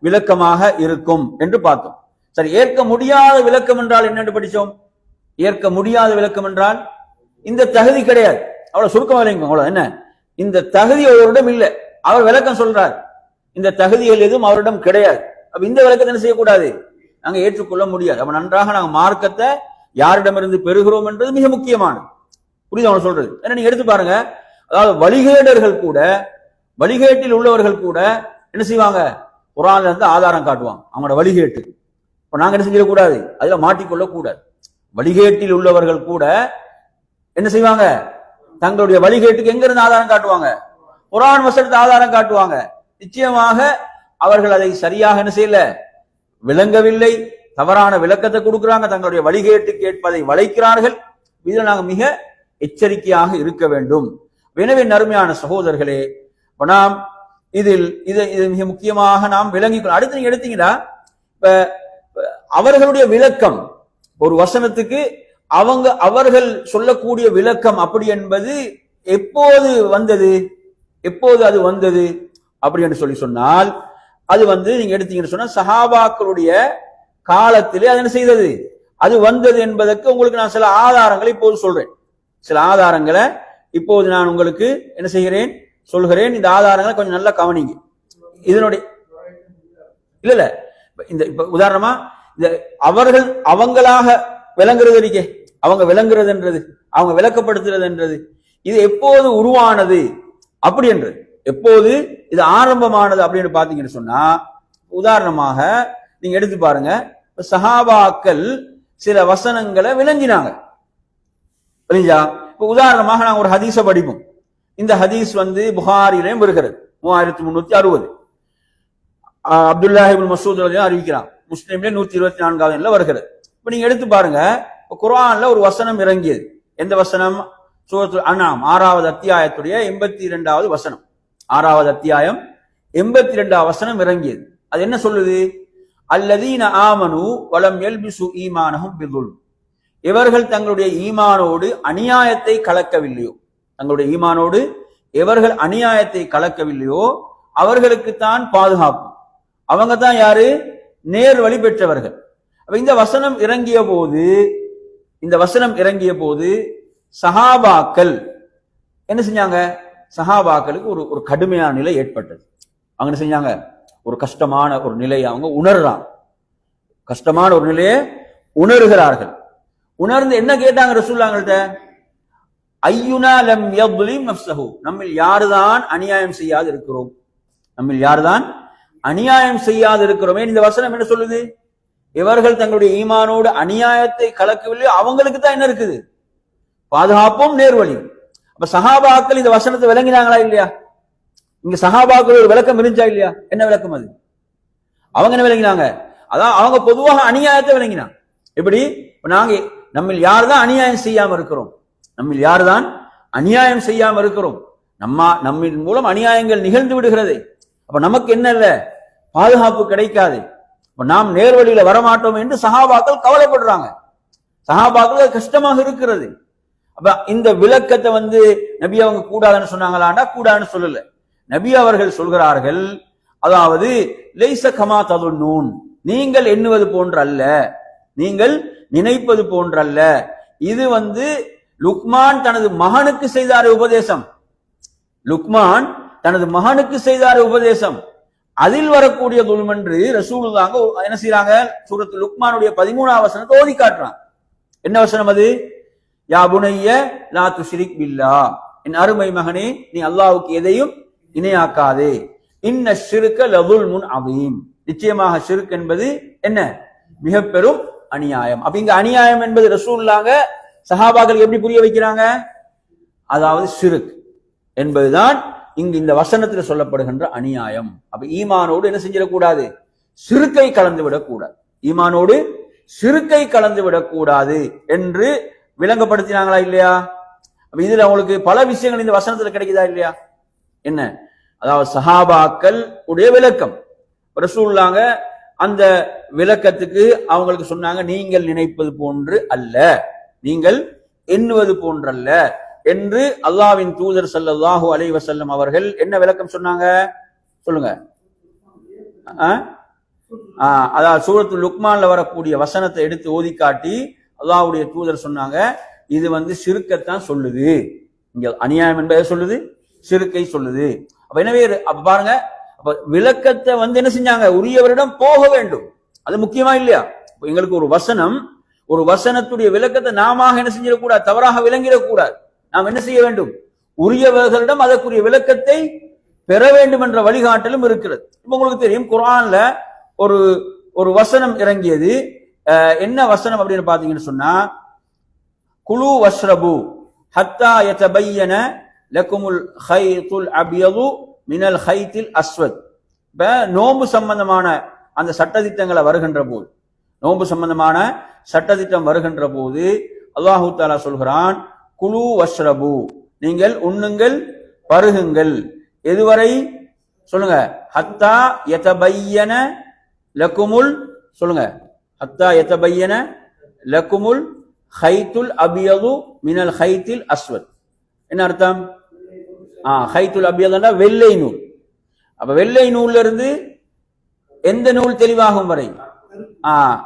விளக்கமாக இருக்கும் என்று பார்த்தோம். சரி, ஏற்க முடியாத விளக்கம் என்றால் என்னென்று படிச்சோம்? ஏற்க முடியாத விளக்கம் என்றால் இந்த தகுதி கிடையாது, அவ்வளவு சுருக்கமாக விளங்குவோம். அவ்வளவு என்ன, இந்த தகுதி அவரிடம் இல்லை, அவர் விளக்கம் சொல்றார், இந்த தகுதிகள் எதுவும் அவரிடம் கிடையாது. அப்ப இந்த விளக்கத்தை என்ன செய்யக்கூடாது, நாங்க ஏற்றுக்கொள்ள முடியாது. அப்ப நன்றாக நாங்க மார்க்கத்தை யாரிடமிருந்து பெறுகிறோம் என்றது மிக முக்கியமானது. புரியுது அவங்க சொல்றது? ஏன்னா நீங்க எடுத்து பாருங்க, அதாவது வழிகேடர்கள் கூட, வழிகேட்டில் உள்ளவர்கள் கூட என்ன செய்வாங்க, குர்ஆன்ல இருந்து ஆதாரம் காட்டுவாங்க அவங்களோட வழிகேட்டு. இப்ப நாங்க என்ன செஞ்சிடக்கூடாது, அதுல மாட்டிக்கொள்ள கூடாது. வழிகேட்டில் உள்ளவர்கள் கூட என்ன செய்வாங்க, தங்களுடைய வழிகேட்டுக்கு எங்க இருந்து ஆதாரம் காட்டுவாங்க, குர்ஆன் வசனத்தை ஆதாரம் காட்டுவாங்க. நிச்சயமாக அவர்கள் அதை சரியாக என்ன செய்யல, விளங்கவில்லை, தவறான விளக்கத்தை கொடுக்கிறாங்க, தங்களுடைய வழிகேட்டு கேட்பதை வளைக்கிறார்கள். இதில் நாங்கள் மிக எச்சரிக்கையாக இருக்க வேண்டும். எனவே நறுமையான சகோதரர்களே, நாம் இதில் இது மிக முக்கியமாக நாம் விளங்கிக்கொள்ள. அடுத்து நீங்க எடுத்தீங்கன்னா, இப்ப அவர்களுடைய விளக்கம், ஒரு வசனத்துக்கு அவர்கள் சொல்லக்கூடிய விளக்கம் அப்படி என்பது எப்போது வந்தது, எப்போது அது வந்தது அப்படி என்று சொன்னால், அது நீங்க எடுத்தீங்கன்னு சொன்னா சஹாபாக்களுடைய காலத்திலே அது என்ன செய்தது, அது வந்தது என்பதற்கு உங்களுக்கு நான் சில ஆதாரங்களை இப்போது சொல்றேன். சில ஆதாரங்களை இப்போது நான் உங்களுக்கு என்ன செய்கிறேன், சொல்கிறேன். இந்த ஆதாரங்களை கொஞ்சம் நல்லா கவனிங்க. இதனுடைய இல்ல இந்த இப்ப உதாரணமா இந்த அவர்கள் அவங்களாக விளங்குறது இருக்கே, அவங்க விளங்குறதுன்றது, அவங்க விளக்கப்படுத்துறது என்றது, இது எப்போது உருவானது அப்படி என்றது, எப்போது இது ஆரம்பமானது அப்படின்னு பாத்தீங்கன்னு சொன்னா, உதாரணமாக நீங்க எடுத்து பாருங்க. சஹாபாக்கள் சில வசனங்களை விளங்கினாங்க. புரிஞ்சா? இப்ப உதாரணமாக நாங்க ஒரு ஹதீஸ படிப்போம். இந்த ஹதீஸ் புகாரிலையும் வருகிறது, 3360. அப்துல்லாஹ் இப்னு மஸ்ஊத் அறிவிக்கிறான். முஸ்லிம்ல 124வது எண்ணில் வருகிறது. இப்ப நீங்க எடுத்து பாருங்க, குர்ஆன்ல ஒரு வசனம் இறங்கியது. எந்த வசனம்? சூரத்துல் அன்ஆம் 6வது அத்தியாயத்துடைய 82வது வசனம். 6வது அத்தியாயம் 82வது வசனம் இறங்கியது. அது என்ன சொல்லுது? அல்லதீன ஆமனு வலம் யல்பிசு ஈமானஹும் பிதுல்ம். இவர்கள் தங்களுடைய ஈமானோடு அநியாயத்தை கலக்கவில்லையோ, தங்களுடைய ஈமானோடு எவர்கள் அநியாயத்தை கலக்கவில்லையோ அவர்களுக்குத்தான் பாதுகாப்பு. அவங்க தான் யாரு? நேர் வழி பெற்றவர்கள். இந்த வசனம் இறங்கிய போது சஹாபாக்கள் என்ன செஞ்சாங்க? சஹாபாக்களுக்கு ஒரு கடுமையான நிலை ஏற்பட்டது. அவங்க என்ன செஞ்சாங்க? ஒரு கஷ்டமான ஒரு நிலையை அவங்க உணர்றாங்க. கஷ்டமான ஒரு நிலையை உணர்கிறார்கள். உணர்ந்து என்ன கேட்டாங்க ரசூலுல்லாஹ்கிட்ட? ஐயுனா லம் யظ்லிம் நஃப்ஸஹு, நம்மில் யாருதான் அநியாயம் செய்யாது இருக்கிறோம், நம்மில் யாருதான் அநியாயம் செய்யாது இருக்கிறோமே. இந்த வசனம் என்ன சொல்லுது? இவர்கள் தங்களுடைய ஈமானோடு அநியாயத்தை கலக்கவில்லை, அவங்களுக்கு தான் என்ன இருக்குது? பாதுகாப்பும் நேர்வழியும். அப்ப சஹாபாக்கள் இந்த வசனத்தை விளங்கினாங்களா இல்லையா? இங்க சஹாபாக்கள் ஒரு விளக்கம் இருந்துச்சா இல்லையா? என்ன விளக்கம் அது? அவங்க என்ன விளங்கினாங்க? அதான் அவங்க பொதுவாக அநியாயத்தை விளங்கினாங்க. எப்படி? நாங்க நம்மில் யாருதான் அநியாயம் செய்யாம இருக்கிறோம், நம்மில் யாருதான் அநியாயம் செய்யாம இருக்கிறோம், நம்மின் மூலம் அநியாயங்கள் நிகழ்ந்து விடுகிறது. அப்ப நமக்கு என்ன இல்ல, பாதுகாப்பு கிடைக்காது, நாம் நேர்வழியில வரமாட்டோம் என்று சஹாபாக்கள் கவலைப்படுறாங்க. சஹாபாக்கள் கஷ்டமாக இருக்கிறது. அப்ப இந்த விளக்கத்தை நபி அவங்க கூடாதுன்னு சொன்னாங்களாண்டா கூடாதுன்னு சொல்லல. நபி அவர்கள் சொல்கிறார்கள், அதாவது லைஸ கமா ததுன்னூன், நீங்கள் எண்ணுவது போன்றல்ல, நீங்கள் நினைப்பது போன்றல்ல. இது லுக்மான் தனது மகனுக்கு செய்தார உபதேசம். லுக்மான் தனது மகனுக்கு செய்தார உபதேசம். அதில் வரக்கூடிய துல்ம் என்று ரசூலுல்லாஹ் என்ன செய்யறாங்க? சூரத்து லுக்மானுடைய 13வது வசனத்தை ஓதி காட்டுறாங்க. என்ன வசனம் அது? யா புனைய லா துஷ்ரிக் பில்லாஹ், என் அருமை மகனே நீ அல்லாஹ்வுக்கு எதையும் இணையாக்காதே. இன்ன ஷிர்க லதுல்முன் அதீம், நிச்சயமாக ஷிர்க் என்பது என்ன? மிக பெரும் அநியாயம். அப்ப இங்க அநியாயம் என்பது ரசூலுல்லாஹ் சஹாபாக்கள் எப்படி புரிய வைக்கிறாங்க? அதாவது ஷிர்க் என்பதுதான் இங்கு இந்த வசனத்தில் சொல்லப்படுகின்ற அநியாயம். அப்ப ஈமானோடு என்ன செஞ்சிடக்கூடாது? ஷிர்கை கலந்து விடக்கூடாது, ஈமானோடு ஷிர்கை கலந்து விடக்கூடாது என்று விளங்கப்படுத்தினாங்களா இல்லையா? அப்ப இதுல அவங்களுக்கு பல விஷயங்கள் இந்த வசனத்துல கிடைக்குதா இல்லையா? என்ன? அதாவது சஹாபாக்கள் உடைய விளக்கம். ரசூலுல்லாஹ் அந்த விளக்கத்துக்கு அவங்களுக்கு சொன்னாங்க, நீங்கள் நினைப்பது போன்று அல்ல, நீங்கள் எண்ணுவது போன்றல்ல என்று அல்லாஹ்வின் தூதர் ஸல்லல்லாஹு அலைஹி வஸல்லம் அவர்கள் என்ன விளக்கம் சொன்னாங்க? சொல்லுங்க. அதாவது சூரத்துல் லுக்மான்ல வரக்கூடிய வசனத்தை எடுத்து ஓதி காட்டி அல்லாஹ்வுடைய தூதர் சொன்னாங்க, இது ஷிர்க்கத்தான் சொல்லுது. இங்க அநியாயம் என்பதை சொல்லுது, ஷிர்க்கை சொல்லுது. அப்ப எனவே அப்ப பாருங்க, அப்ப விளக்கத்தை என்ன செஞ்சாங்க? உரியவரிடம் போக வேண்டும். அது முக்கியமா இல்லையா? எங்களுக்கு ஒரு வசனத்துடைய விளக்கத்தை நாம என்ன செஞ்சிடக்கூடாது, தவறாக விளங்கிடக்கூடாது. நாம் என்ன செய்ய வேண்டும்? உரியவர்களிடம் அதற்குரிய விளக்கத்தை பெற வேண்டும் என்ற வழிகாட்டலும் இருக்கிறது. இப்ப உங்களுக்கு தெரியும், குர்ஆன்ல ஒரு வசனம் இறங்கியது. என்ன வசனம் அப்படின்னு பாத்தீங்கன்னு சொன்னா, குலு வஷ்ரபு ஹத்தா யதபையன லகுமுல் ஹைத்துல் அப்யது மினல் ஹைத்தில் அஸ்வத். இப்ப நோம்பு சம்பந்தமான அந்த சட்டதிட்டங்களை வருகின்ற போது, நோம்பு சம்பந்தமான சட்டதிட்டம் வருகின்ற போது அல்லாஹு தஆலா சொல்கிறான், குலு வஷ்ரபு, நீங்கள் உண்ணுங்கள் பருகுங்கள். எதுவரை? சொல்லுங்க. ஹத்தா யதபையன லகுமுல், சொல்லுங்க. ஹத்தா யதபையன லகுமுல் ஹைத்துல் அபியது மினல் ஹைத்தில் அஸ்வத். என்ன அர்த்தம்? ஹைத்துல் அபியதுன்னா வெள்ளை நூல். அப்ப வெள்ளை நூல்ல இருந்து எந்த நூல் தெளிவாகும் வரை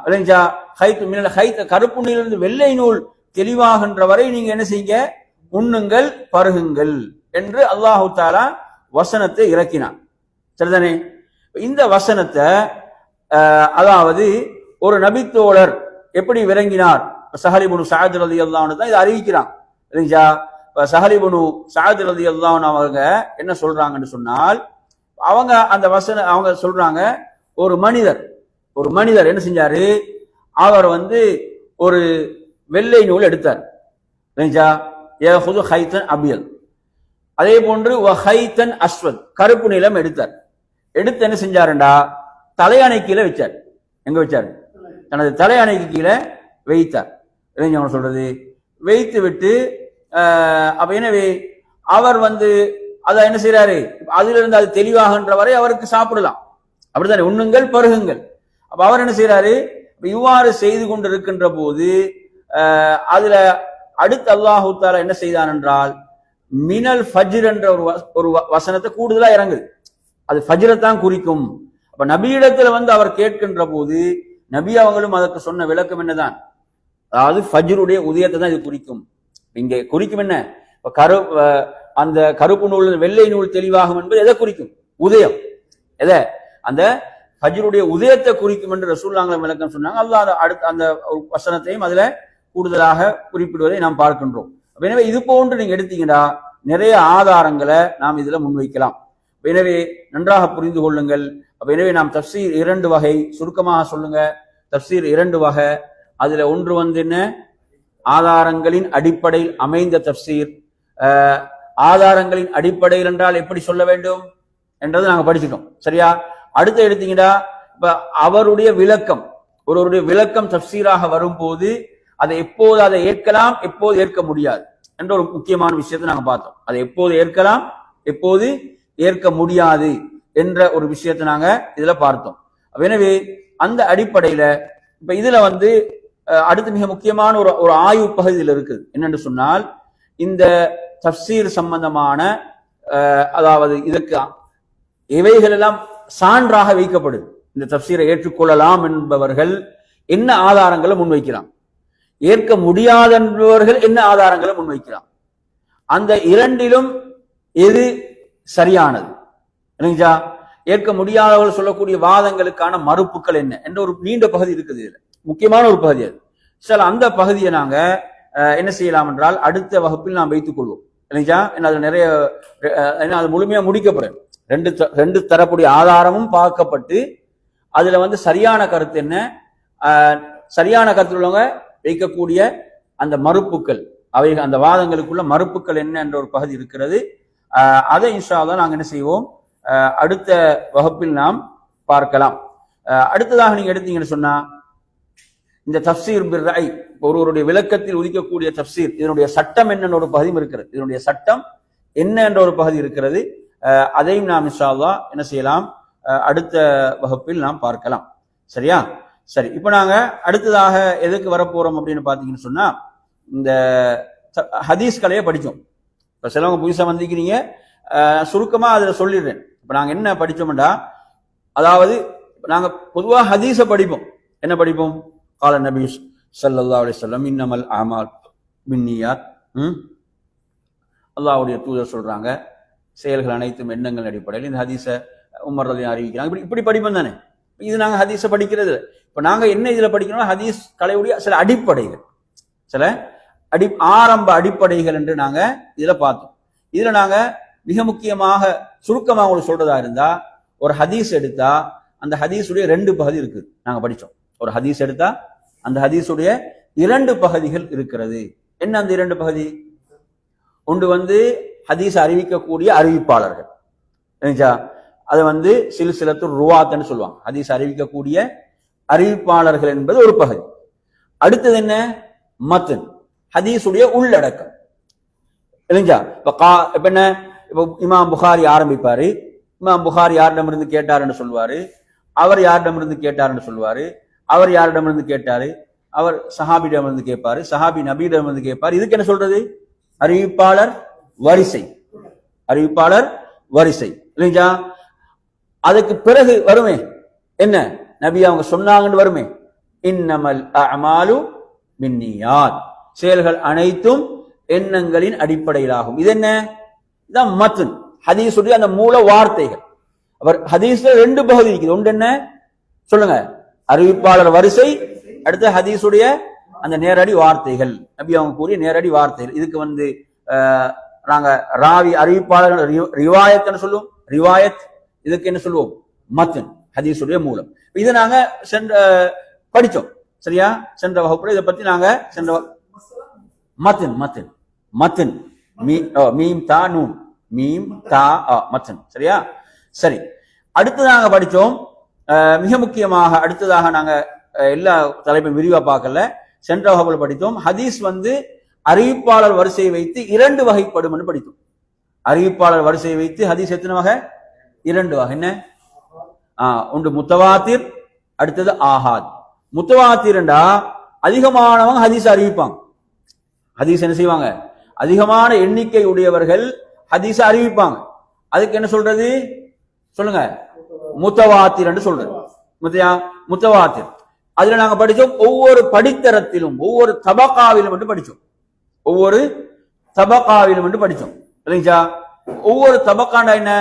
விளைஞ்சா ஹைத்து மினல் ஹைத் கருப்பு நூலிலிருந்து வெள்ளை நூல் தெளிவாகின்ற வரை நீங்க என்ன செய்யுங்க? உண்ணுங்கள், பருகுங்கள் என்று அல்லாஹு தாலா வசனத்தை இறக்கினான். சரிதானே? இந்த வசனத்தை அதாவது ஒரு நபித்தோழர் எப்படி விளங்கினார்? சஹல் இப்னு சஅத் ரலியல்லாஹு அன்ஹு தான் இதை அறிவிக்கிறான். சஹல் இப்னு சஅத் ரலியல்லாஹு அன்ஹு அவங்க என்ன சொல்றாங்கன்னு சொன்னால், அவங்க சொல்றாங்க, ஒரு மனிதர் என்ன செஞ்சாரு? அவர் ஒரு வெள்ளை நூல் எடுத்தார். அபியல். அதே போன்று அஸ்வத் கருப்பு நிலம் எடுத்தார். எடுத்து என்ன செஞ்சாருண்டா, தலையணை கீழே வச்சார். எங்க வச்சாரு? தனது தலையணைக்கு கீழே வைத்தார். சொல்றது வைத்து விட்டு அப்ப எனவே அவர் அதை என்ன செய்யறாரு? அதுல இருந்து அது தெளிவாகின்ற வரை அவருக்கு சாப்பிடலாம். அப்படித்தானே? உண்ணுங்கள், பருகுங்கள். அப்ப அவர் என்ன செய்யறாரு? இவ்வாறு செய்து கொண்டிருக்கின்ற போது அதுல அடுத்து அல்லாஹு தாலா என்ன செய்தான் என்றால், மினல் ஃபஜ்ர் என்ற ஒரு வசனத்தை கூடுதலா இறங்குது. அது ஃபஜ்ரத்தான் குறிக்கும். அப்ப நபியிடத்துல அவர் கேட்கின்ற போது நபி அவங்களும் அதற்கு சொன்ன விளக்கம் என்னதான்? அதாவது ஃபஜ்ருடைய உதயத்தை தான் இது குறிக்கும். இங்கே குறிக்கும் என்ன? அந்த கருப்பு நூல் வெள்ளை நூல் தெளிவாகும் என்பது எதை குறிக்கும்? உதயம். எதை? அந்த ஃபஜ்ருடைய உதயத்தை குறிக்கும் என்று ரசூலுல்லாஹி விளக்கம் சொன்னாங்க. அல்லாஹ் அடுத்த அந்த வசனத்தையும் அதுல கூடுதலாக குறிப்பிடுவதை நாம் பார்க்கின்றோம். எனவே இது போன்று நீங்க எடுத்தீங்கன்னா நிறைய ஆதாரங்களை நாம் இதுல முன்வைக்கலாம். எனவே நன்றாக புரிந்து கொள்ளுங்கள். எனவே நாம் தஃப்சீர் 2 வகை, சுருக்கமாக சொல்லுங்க. தஃப்சீர் 2 வகை. அதுல ஒன்று என்ன? ஆதாரங்களின் அடிப்படையில் அமைந்த தஃப்சீர். ஆதாரங்களின் அடிப்படையில் என்றால் எப்படி சொல்ல வேண்டும் என்றது நாங்க படிச்சுட்டோம். சரியா? அடுத்து எடுத்தீங்கன்னா இப்ப அவருடைய விளக்கம், ஒருவருடைய விளக்கம் தஃப்சீராக வரும்போது அதை எப்போது அதை ஏற்கலாம், எப்போது ஏற்க முடியாது என்ற ஒரு முக்கியமான விஷயத்தை நாங்க பார்த்தோம். அதை எப்போது ஏற்கலாம், எப்போது ஏற்க முடியாது என்ற ஒரு விஷயத்தை நாங்க இதுல பார்த்தோம். எனவே அந்த அடிப்படையில இப்ப இதுல அடுத்து மிக முக்கியமான ஒரு ஆய்வு பகுதியில் இருக்குது. என்னென்று சொன்னால், இந்த தஃப்சீர் சம்பந்தமான அதாவது இதற்கு இவைகள் எல்லாம் சான்றாக வைக்கப்படுது. இந்த தஃப்சீரை ஏற்றுக்கொள்ளலாம் என்பவர்கள் என்ன ஆதாரங்களை முன்வைக்கலாம், ஏற்க முடியாத என்பவர்கள் என்ன ஆதாரங்களை முன்வைக்கலாம், அந்த இரண்டிலும் எது சரியானது? ஏற்க முடியாதவர்கள் சொல்லக்கூடிய வாதங்களுக்கான மறுப்புகள் என்ன என்ற ஒரு நீண்ட பகுதி இருக்குது. இதுல முக்கியமான ஒரு பகுதி அது. சில அந்த பகுதியை நாங்க என்ன செய்யலாம் என்றால் அடுத்த வகுப்பில் நாம் வைத்துக் கொள்வோம். இல்லைங்களா? அது நிறைய அது முழுமையா முடிக்கப்படும். ரெண்டு தரப்புடைய ஆதாரமும் பார்க்கப்பட்டு அதுல சரியான கருத்து என்ன, சரியான கருத்து உள்ளவங்க வைக்கக்கூடிய அந்த மறுப்புகள், அவை அந்த வாதங்களுக்குள்ள மறுப்புகள் என்ன என்ற ஒரு பகுதி இருக்கிறது. அதை இன்ஷா அல்லாஹ் நாங்க என்ன செய்வோம், அடுத்த வகுப்பில் நாம் பார்க்கலாம். அடுத்ததாக நீங்க எடுத்தீங்கன்னு சொன்னா, இந்த தஃப்சீர் பிர் ரஅய், ஒருவருடைய விளக்கத்தில் உதிக்கக்கூடிய தஃப்சீர், இதனுடைய சட்டம் என்னென்ன ஒரு பகுதியும் இருக்கிறது. இதனுடைய சட்டம் என்ன என்ற ஒரு பகுதி இருக்கிறது. அதையும் நாம் இன்ஷா அல்லாஹ் என்ன செய்யலாம், அடுத்த வகுப்பில் நாம் பார்க்கலாம். சரியா? சரி, இப்ப நாங்க அடுத்ததாக எதுக்கு வரப்போறோம் அப்படின்னு பாத்தீங்கன்னு சொன்னா, இந்த ஹதீஸ் கலையை படிச்சோம். இப்ப சிலவங்க புதுசா வந்திருக்கிறீங்க, சுருக்கமா அதுல சொல்லிடுறேன். இப்ப நாங்க என்ன படிச்சோம்டா, அதாவது நாங்க பொதுவா ஹதீஸ படிப்போம். என்ன படிப்போம்? கால நபி ஸல்லல்லாஹு அலைஹி வஸல்லம் இன்னமல் அமால் பின்னியாத். அல்லாஹ்வுடைய தூதர் சொல்றாங்க, செயல்கள் அனைத்தும் எண்ணங்கள் அடிப்படையில். இந்த ஹதீஸ உமர் ரலியல்லாஹு அறிவிக்கிறாங்க. இப்படி படிப்போம் தானே. இது நாங்க ஹதீஸ படிக்கிறது. இப்ப நாங்க என்ன இதுல படிக்கணும், ஹதீஸ் கலையுடைய சில அடிப்படைகள், சில ஆரம்ப அடிப்படைகள் என்று நாங்க இதுல பார்த்தோம். இதுல நாங்க மிக முக்கியமாக சுருக்கமாக உங்களுக்கு சொல்றதா இருந்தா, ஒரு ஹதீஸ் எடுத்தா அந்த ஹதீஸுடைய 2 பகுதி இருக்குது. நாங்க படிச்சோம். ஒரு ஹதீஸ் எடுத்தா அந்த ஹதீஸுடைய 2 பகுதிகள் இருக்கிறது. என்ன அந்த 2 பகுதி? ஒன்று ஹதீஸ் அறிவிக்கக்கூடிய அறிவிப்பாளர்கள், அது சில்சிலத்து ருவாத்ன்னு சொல்லுவாங்க. ஹதீஸ் அறிவிக்கக்கூடிய அறிவிப்பாளர்கள் என்பது ஒரு பகுதி. அடுத்தது என்ன? மத்ன், ஹதீஸுடைய உள்ளடக்கம். இப்ப என்ன, இப்ப இமாம் புகாரி ஆரம்பிப்பாரு, இமாம் புகாரி யாரிடமிருந்து கேட்டாருன்னு சொல்லுவாரு, அவர் யாரிடமிருந்து கேட்டாருன்னு சொல்லுவாரு, அவர் யாரிடமிருந்து கேட்டாரு, அவர் சஹாபியிடம் வந்து கேட்பாரு, சஹாபி நபியிடம் வந்து கேட்பார். இதுக்கு என்ன சொல்றது? அறிவிப்பாளர் வரிசை, அறிவிப்பாளர் வரிசை இல்லைங்களா? அதுக்கு பிறகு வருமே என்ன, நபி அவங்க சொன்னாங்கன்னு வருமே, இன்னமல் அஅமாலு பின்னியாத், செயல்கள் அனைத்தும் எண்ணங்களின் அடிப்படையிலாகும். இது என்ன? இதான் மத்ன், ஹதீஸுடைய அந்த மூல வார்த்தைகள். அவர் ஹதீஸ்ல ரெண்டு பகுதி இருக்குது. ஒன்று என்ன சொல்லுங்க? அறிவிப்பாளர் வரிசை, அடுத்து ஹதீஸுடைய அந்த நேரடி வார்த்தைகள், நபி அவங்க கூறிய நேரடி வார்த்தைகள். இதுக்கு வந்து நாங்க ராவி அறிவிப்பாளர்கள் ரிவாயத்னு சொல்லுவோம், ரிவாயத். இதுக்கு என்ன சொல்லுவோம்? மத்ன், ஹதீஸுடைய மூலம். இதை நாங்க படிச்சோம் சரியா? சென்ற வகுப்புல இதை பத்தி நாங்க சென்ற மத்ன் மத்ன் மத்ன் மீம் தா நூன், மீம் தா மத்ன் சரியா? சரி, அடுத்து நாங்க படிச்சோம். மிக முக்கியமாக அடுத்ததாக நாங்க எல்லா தலைப்பையும் விரிவா பார்க்கல. சென்ற வகுப்புல படித்தோம் ஹதீஸ் வந்து அறிவிப்பாளர் வரிசையை வைத்து இரண்டு வகைப்படும் என்று படித்தோம். அறிவிப்பாளர் வரிசையை வைத்து ஹதீஸ் எத்தனை வகை? இரண்டு வகை. என்ன? ஒன்று முத்தவாத்திர், அடுத்தது ஆஹாத். முத்தவாத்திர்ண்டா அதிகமானவங்க ஹதீஸ் அறிவிப்பாங்க. ஹதீஸ் என்ன செய்வாங்க? அதிகமான எண்ணிக்கை உடையவர்கள் ஹதீஸ் அறிவிப்பாங்க. அதுக்கு என்ன சொல்றது? சொல்லுங்க, முத்தவாத்திர் என்று சொல்றது. முத்தவாத்திர். அதுல நாங்க படிச்சோம் ஒவ்வொரு படித்தரத்திலும் ஒவ்வொரு தபகாவிலும் என்று படிச்சோம். ஒவ்வொரு தபகாவிலும் என்று படிச்சோம் இல்லைங்களா? ஒவ்வொரு தபக்காண்டா என்ன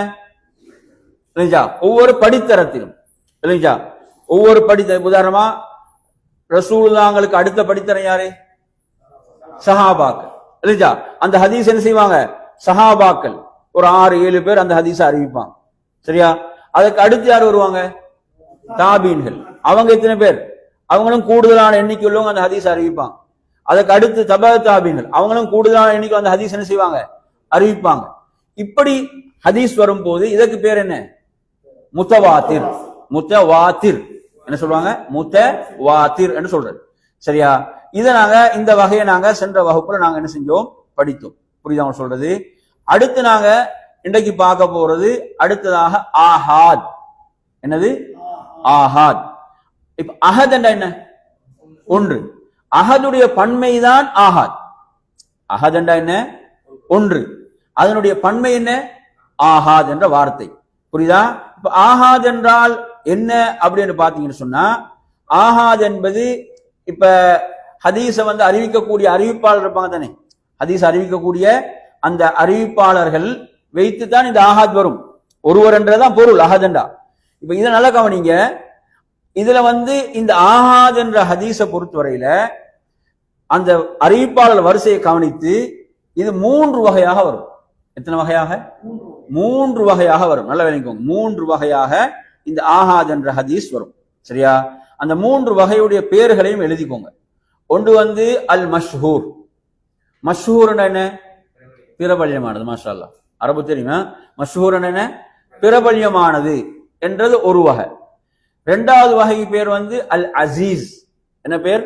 இல்லைங்களா? ஒவ்வொரு படித்தரத்திலும் இல்லைங்களா? ஒவ்வொரு படித்த, உதாரணமா ரசூலுல்லாஹ்களுக்கு அடுத்த படித்தரம் யாரு? சஹாபாக்கள் இல்லைங்களா? அந்த ஹதீஸ் என்ன செய்வாங்க? சஹாபாக்கள் ஒரு 6-7 பேர் அந்த ஹதீஸை அறிவிப்பாங்க சரியா? அதுக்கு அடுத்து யார் வருவாங்க? தாபீன்கள். அவங்க எத்தனை பேர்? அவங்களும் கூடுதலான எண்ணிக்கை உள்ளவங்க அந்த ஹதீஸ் அறிவிப்பாங்க. அதுக்கு அடுத்து தபா தாபீன்கள், அவங்களும் கூடுதலான எண்ணிக்கை அந்த ஹதீஸ் என்ன செய்வாங்க? அறிவிப்பாங்க. இப்படி ஹதீஸ் வரும்போது இதற்கு பேர் என்ன? முத்தவாத்திர். முத்தவாத்திர் என்ன சொல்லுவாங்க? முத்தவாத்திர் என்று சொல்றது சரியா? இதை நாங்க இந்த வகையை நாங்க சென்ற வகுப்புல நாங்க என்ன செஞ்சோம்? படித்தோம். புரியுதா சொல்றது? அடுத்து நாங்க இன்றைக்கு பார்க்க போறது அடுத்ததாக ஆஹாத். என்னது? ஆஹாத். இப்ப அஹத் என்ற என்ன? ஒன்று. அஹதுடைய பன்மைதான் ஆஹாத். அஹத் என்ற என்ன? ஒன்று. அதனுடைய பன்மை என்ன? ஆஹாத் என்ற வார்த்தை. புரியுதா? இப்ப ஆஹாத் என்றால் என்ன அப்படின்னு பாத்தீங்கன்னு சொன்னா, ஆஹாத் என்பது இப்ப ஹதீஸ வந்து அறிவிக்கக்கூடிய அறிவிப்பாளர் இருப்பாங்க தானே, ஹதீஸ் அறிவிக்கக்கூடிய அந்த அறிவிப்பாளர்கள் வைத்துத்தான் இந்த ஆஹாத் வரும். ஒருவர் என்றதான் பொருள் அஹதண்டா. இப்ப இதை நல்லா கவனிங்க. இதுல வந்து இந்த ஆஹாத் என்ற ஹதீஸை பொறுத்தவரையில அந்த அறிவிப்பாளர் வரிசையை கவனித்து இது 3 வகையாக வரும். எத்தனை வகையாக? 3 வகையாக வரும். நல்லா விளங்கிக்கோங்க. 3 வகையாக இந்த ஆஹாத் என்ற ஹதீஸ் வரும் சரியா? அந்த 3 வகையுடைய பேர்களையும் எழுதிக்கோங்க. ஒன்று வந்து அல் மஷ்ஹூர். மஷ்ஹூர் என்ன? பிரபல்யமானது. மாஷா அல்லாஹ், அரபு தெரியுமா? மஷ்ஹூர் என்ன? பிரபல்யமானது என்றது ஒரு வகை. இரண்டாவது வகை பேர் வந்து அல் அசீஸ். என்ன பேர்?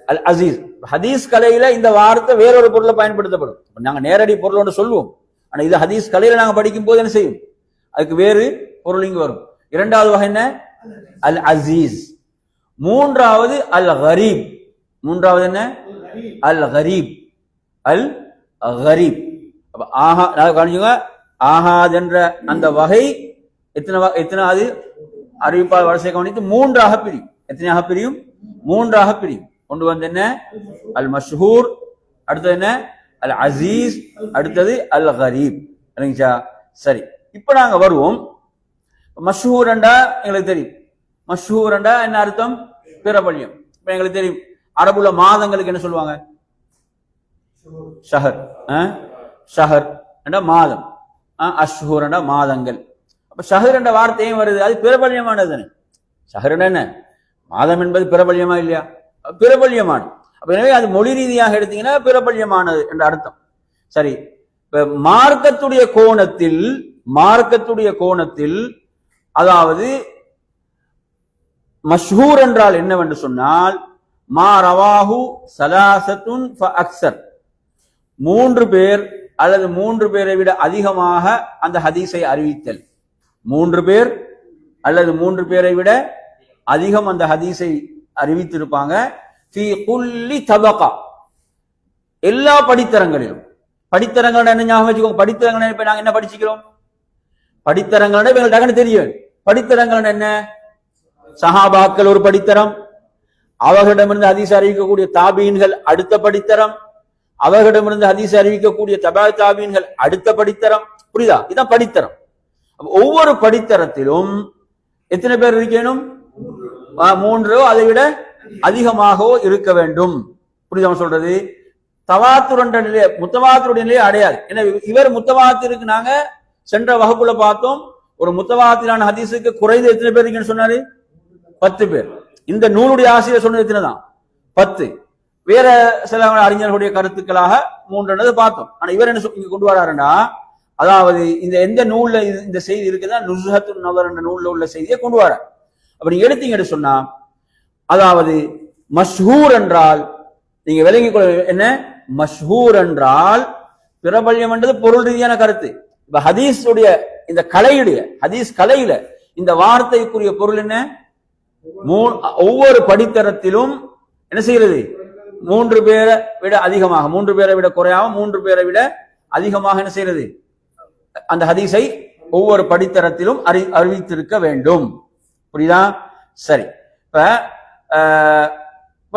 அல் அசீஸ். ஹதீஸ் கலையில இந்த வார்த்தை வேறொரு பொருளை பயன்படுத்தப்படும். நாங்க நேரடி பொருள் ஒன்று சொல்லுவோம், ஆனா இது ஹதீஸ் கலையில நாங்க படிக்கும் போது என்ன செய்யும்? அதுக்கு வேறு பொருள் இங்கு வரும். இரண்டாவது வகை என்ன? அல் அசீஸ். மூன்றாவது அல் கரீப். மூன்றாவது என்ன? அல் கரீப். அல் கரீப். ஆஹாத் என்ற அந்த வகை எத்தனாவது அறிவிப்பாளர் வரிசை கவனித்து 3ஆக பிரியும். எத்தனையாக பிரியும்? 3ஆக பிரியும். கொண்டு வந்து என்ன? அல் மஷ்ஹூர், அடுத்தது என்ன? அல் அசீஸ், அடுத்தது அல் கரீப். சரி, இப்ப நாங்க வருவோம். மஷ்ஹூர் என்றா எங்களுக்கு தெரியும். மஷ்ஹூர் என்றா என்ன அர்த்தம்? பிரபல்யம். இப்ப எங்களுக்கு தெரியும் அரபுல மாதங்களுக்கு என்ன சொல்லுவாங்க? ஷஹர். ஷஹர் என்ற மாதம், அஷ்ஹூர் என்ற மாதங்கள். அப்ப ஷஹர் என்ற வார்த்தையும் வருது, அது பிரபல்யமானது. ஷஹர் என்ன? மாதம் என்பது பிரபல்யமா இல்லையா? பிரபல்யமானது. அப்ப எனவே அது மொழி ரீதியாக எடுத்தீங்கன்னா பிரபல்யமானது என்ற அர்த்தம். சரி, இப்ப மார்க்கத்துடைய கோணத்தில் அதாவது மஷ்ஹூர் என்றால் என்னவென்று சொன்னால், மா ரவாஹு சலாசத்துன் ஃபஅக்ஸர், 3 பேர் அல்லது 3 பேரை விட அதிகமாக அந்த ஹதீஸை அறிவித்தல். 3 பேர் அல்லது 3 பேரை விட அதிகம் அந்த ஹதீஸை அறிவித்திருப்பாங்க. ஃபீ குல்லி தபகா, எல்லா படித்தரங்களிலும். படித்தரங்கள் என்ன ஞாபகம் வச்சுக்கோங்க. படித்தரங்கள் இப்ப நாங்க என்ன படிச்சுக்கிறோம்? படித்தரங்கள் எங்களுக்கு தெரியும். படித்தரங்கள் என்ன? சஹாபாக்கள் ஒரு படித்தரம், அவர்களிடமிருந்து ஹதீஸ் அறிவிக்கக்கூடிய தாபீன்கள் அடுத்த படித்தரம், அவர்களிடமிருந்து ஹதீஸ் அறிவிக்கக்கூடிய தபா தாபீன்கள் அடுத்த படித்தரம். புரியுதா? இதுதான் படித்தரம். ஒவ்வொரு படித்தரத்திலும் எத்தனை பேர் இருக்கணும்? 3 அதை விட அதிகமாகவோ இருக்க வேண்டும். புரியுதா சொல்றது? தவாத்துரண்ட நிலையை, முத்தவாத்துடைய நிலையை அடையாது. எனவே இவர் முத்தவாத்திற்கு நாங்க சென்ற வகுப்புல பார்த்தோம். ஒரு முத்தவாத்திலான ஹதீஸுக்கு குறைந்த எத்தனை பேர் இருக்கீங்கன்னு சொன்னாரு? 10 பேர். இந்த நூலுடைய ஆசிரியர் சொன்னது எத்தனை தான்? 10. வேற சில அறிஞர்களுடைய கருத்துக்களாக 3 பார்த்தோம். ஆனா இவர் என்ன இங்க கொண்டு வராருன்னா, அதாவது இந்த எந்த நூல்ல இந்த செய்தி இருக்குதா, நுஸ்ஹத்துன் நதர் என்ற நூல்ல உள்ள செய்தியை கொண்டு வர. அப்படி எடுத்தீங்கன்னு சொன்னா, அதாவது மஷ்ஹூர் என்றால் நீங்க விளங்கிக் கொள்ள என்ன? மஷ்ஹூர் என்றால் பிரபல்யம் என்றது பொருள் ரீதியான கருத்து. இப்ப ஹதீஸ் உடைய இந்த கலையுடைய ஹதீஸ் கலையில இந்த வார்த்தைக்குரிய பொருள் என்ன? ஒவ்வொரு படித்தரத்திலும் என்ன செய்யறது? 3 பேரை விட அதிகமாக, 3 பேரை விட குறையாம 3 பேரை விட அதிகமாக என்ன செய்யறது? அந்த ஹதீஸை ஒவ்வொரு படித்தரத்திலும் அறிவித்திருக்க வேண்டும். புரியுதா? சரி. இப்ப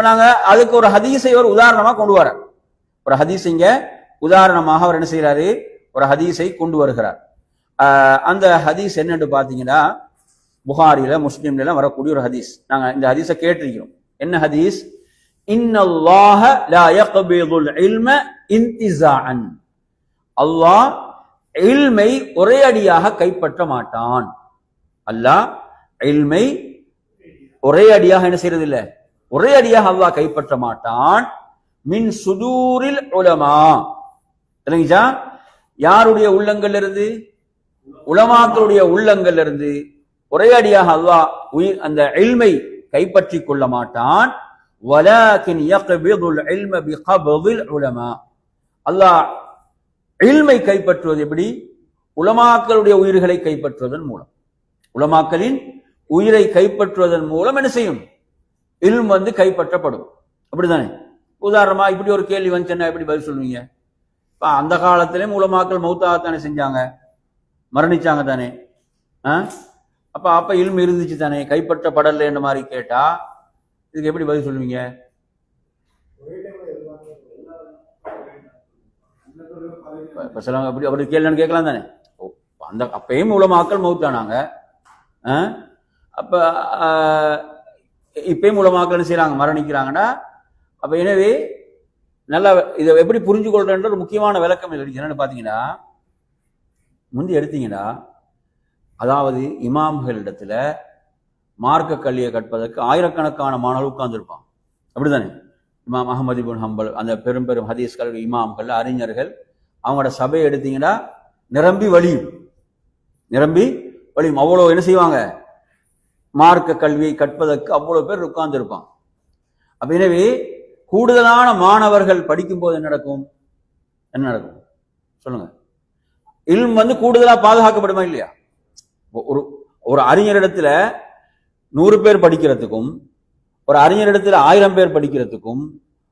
நாங்க அதுக்கு ஒரு ஹதீஸை ஒரு உதாரணமா கொண்டு வர, ஒரு ஹதீஸ் இங்க உதாரணமாக அவர் என்ன செய்யறாரு? ஒரு ஹதீஸை கொண்டு வருகிறார். அந்த ஹதீஸ் என்னன்னு பாத்தீங்கன்னா, புகாரில முஸ்லிம்ல எல்லாம் வரக்கூடிய ஒரு ஹதீஸ். நாங்க இந்த ஹதீஸை கேட்டிருக்கிறோம். என்ன ஹதீஸ்? இன்னல்லாஹ லா யக்பிதுல் இல்ம இன்திஸாஅன், அல்லாஹ் இல்மை ஒரே அடியாக கைப்பற்ற மாட்டான். அல்லாஹ் இல்மை ஒரே அடியாக என்ன செய்யறது இல்ல, ஒரே அடியாக அல்லாஹ் கைப்பற்ற மாட்டான். மின் சுதூரில் உலமா, தெரியுங்களா? யாருடைய உள்ளங்கள் இருந்து? உலமாக்களுடைய உள்ளங்கள் இருந்து ஒரே அடியாக அல்லாஹ் அந்த இல்மை கைப்பற்றி கொள்ள மாட்டான். வலாகின் யக்பிதுல் இல்ம பிகப்தில் உலமா, அல்லாஹ் இல்மை கைப்பற்றுவது எப்படி? உலமாக்களுடைய உயிர்களை கைப்பற்றுவதன் மூலம். உலமாக்களின் உயிரை கைப்பற்றுவதன் மூலம் என்ன செய்யும்? இல்ம் கைப்பற்றப்படும். அப்படித்தானே? உதாரணமா இப்படி ஒரு கேள்வி வந்துச்சுன்னா எப்படி பதில் சொல்லுவீங்க? அந்த காலத்திலே உலமாக்கள் மௌத்தாகத்தானே செஞ்சாங்க, மரணிச்சாங்க தானே. அப்ப இல்ம் இருந்துச்சு தானே, கைப்பற்றப்படலை என்ற மாதிரி கேட்டா இதுக்கு எப்படி பதில் சொல்லுவீங்க? அப்படி கேள்வி கேட்கலாம் தானே. அந்த அப்பயும் உலமாக்கள் மௌத்தானாங்க, அப்ப இப்பயும் உலமாக்கள் என்ன செய்யறாங்க? மரணிக்கிறாங்கன்னா, அப்ப எனவே நல்லா இதை எப்படி புரிஞ்சு கொள்றன்ற ஒரு முக்கியமான விளக்கம் என்னன்னு பாத்தீங்கன்னா, முந்தி எடுத்தீங்கன்னா, அதாவது இமாம்களிடத்துல மார்க்க கல்வியை கற்பதற்கு ஆயிரக்கணக்கான மாணவர்கள் உட்கார்ந்துருப்பான். அப்படித்தானே? இமாம் அஹமது இப்னு ஹம்பல், அந்த பெரும் பெரும் ஹதீஸ்கள், இமாம்கள், அறிஞர்கள், அவங்களோட சபையை எடுத்தீங்கன்னா நிரம்பி வழியும். அவ்வளோ என்ன செய்வாங்க? மார்க்க கல்வியை கற்பதற்கு அவ்வளவு பேர் உட்கார்ந்து இருப்பான். அப்ப எனவே கூடுதலான மாணவர்கள் படிக்கும் போது என்ன நடக்கும்? சொல்லுங்க. இல்ம் கூடுதலா பாதுகாக்கப்படுமா இல்லையா? ஒரு அறிஞரிடத்துல 100 பேர் படிக்கிறதுக்கும், ஒரு அறிஞரிடத்துல 1000 பேர் படிக்கிறதுக்கும்,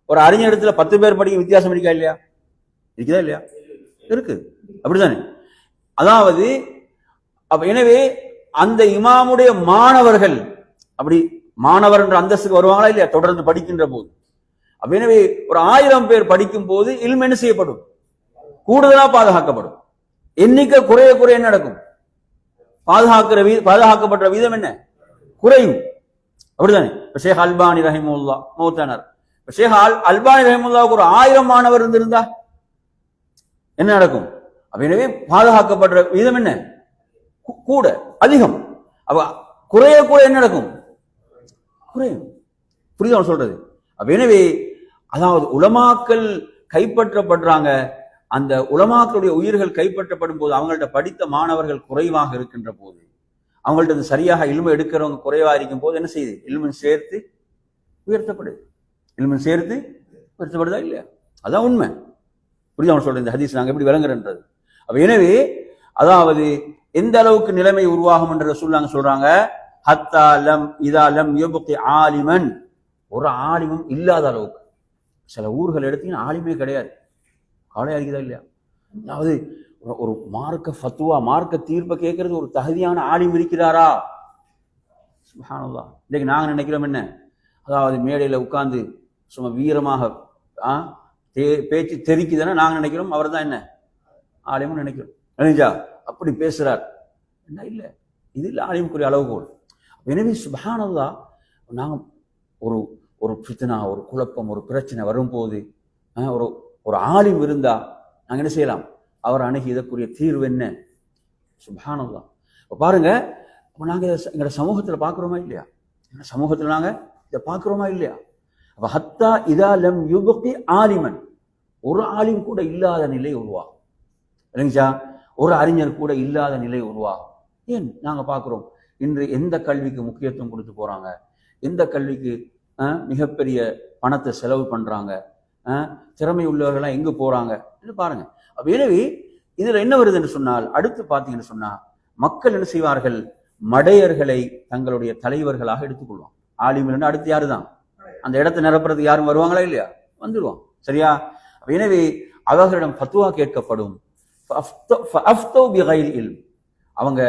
ஒரு அறிஞரிடத்துல 10 பேர் படிக்க வித்தியாசம் இருக்கா இல்லையா? இருக்குதா இல்லையா? இருக்கு. அப்படித்தானே? அதாவது அப்ப எனவே அந்த இமாமுடைய மாணவர்கள் அப்படி மாணவர் என்ற அந்தஸ்துக்கு வருவாங்களா இல்லையா தொடர்ந்து படிக்கின்ற போது? அப்ப எனவே ஒரு 1000 பேர் படிக்கும் போது இல்ம் என்ன செய்யப்படும்? கூடுதலா பாதுகாக்கப்படும். எண்ணிக்கை குறைய குறைய என்ன நடக்கும்? பாதுகாக்கப்பட்ட வீதம் என்ன குறையும். அப்படித்தானே? ஷேக் அல்பானி ரஹிமுல்லா மௌத்தானார். ஷேக் அல்பானி ரஹிமுல்லாவுக்கு ஒரு 1000 மாணவர் இருந்திருந்தா என்ன நடக்கும்? அப்ப எனவே பாதுகாக்கப்படுற வீதம் என்ன கூட அதிகம். அப்ப குறைய கூட என்ன நடக்கும்? குறையும். புரியுதா சொல்றது? அப்ப எனவே அதாவது உலமாக்கள் கைப்பற்றப்படுறாங்க. அந்த உலமாக்களுடைய உயிர்கள் கைப்பற்றப்படும் போது அவங்கள்ட்ட படித்த மாணவர்கள் குறைவாக இருக்கின்ற போது, அவங்கள்ட்ட சரியாக இல்மு எடுக்கிறவங்க குறைவா இருக்கும் போது என்ன செய்யுது? இல்மும் சேர்த்து உயர்த்தப்படுது. இல்மும் சேர்த்து உயர்த்தப்படுதா இல்லையா? அதான் உண்மை. புரியுதா சொல்றது? இந்த ஹதீஸ் நாங்க எப்படி விளங்குறன்றது. அப்ப எனவே அதாவது எந்த அளவுக்கு நிலைமை உருவாகும் என்ற ரசூலுல்லாஹ் சொல்றாங்க, ஹத்தா லம் இதா லம் யுப்கி ஆலிமன், ஒரு ஆலிமும் இல்லாத அளவுக்கு. சில ஊர்கள் எடுத்தீங்கன்னா ஆலிமே கிடையாது. காலை அறிக்குதா இல்லையா? அதாவது ஒரு மார்க்க ஃபத்துவா, மார்க்க தீர்ப்பை கேட்கறது ஒரு தகுதியான ஆலிம் இருக்கிறாரா? சுப்ஹானல்லாஹ். இன்னைக்கு நாங்கள் நினைக்கிறோம் என்ன, அதாவது மேடையில் உட்கார்ந்து சும்மா வீரமாக பேச்சு தெரிக்குதுன்னா நாங்கள் நினைக்கிறோம் அவர் தான் என்ன ஆலிம்னு நினைக்கிறோம். நினைஞ்சா அப்படி பேசுறார் என்ன? இல்லை, இது இல்லை ஆலிமுக்குரிய அளவுகோல். எனவே சுப்ஹானல்லாஹ், நாங்கள் ஒரு ஒரு ஃபித்னா, ஒரு குழப்பம், ஒரு பிரச்சனை வரும்போது ஒரு ஒரு ஆலிம் இருந்தா நாங்கள் என்ன செய்யலாம்? அவர் அணுகி இதற்குரிய தீர்வு என்ன? சுப்ஹானல்லாஹ். பாருங்க, அப்போ நாங்கள் எங்களோட சமூகத்தில் பார்க்குறோமா இல்லையா? எங்கள் சமூகத்தில் நாங்கள் இதை பார்க்குறோமா இல்லையா? அப்போ ஹத்தா இதா லம் யுபகி ஆலிமன், ஒரு ஆலிம் கூட இல்லாத நிலை உருவாகும் இல்லைங்களா? ஒரு அறிஞர் கூட இல்லாத நிலை உருவாகும். ஏன் நாங்கள் பார்க்குறோம் இன்று எந்த கல்விக்கு முக்கியத்துவம் கொடுத்து போகிறாங்க, எந்த கல்விக்கு மிகப்பெரிய பணத்தை செலவு பண்ணுறாங்க, திறமை உள்ளவர்கள்லாம் எங்கே போகிறாங்க பாருங்க. எனவே இதில் என்ன வருது என்று சொன்னால், அடுத்து பார்த்தீங்கன்னு சொன்னால் மக்கள் என்ன செய்வார்கள்? மடையர்களை தங்களுடைய தலைவர்களாக எடுத்துக்கொள்வாங்க. ஆலிமில் அடுத்து யாரு தான் அந்த இடத்தை நிரப்புறதுக்கு யாரும் வருவாங்களா இல்லையா? வந்துடுவாங்க. சரியா? எனவே அவர்களிடம் ஃபத்வா கேட்கப்படும். அவங்க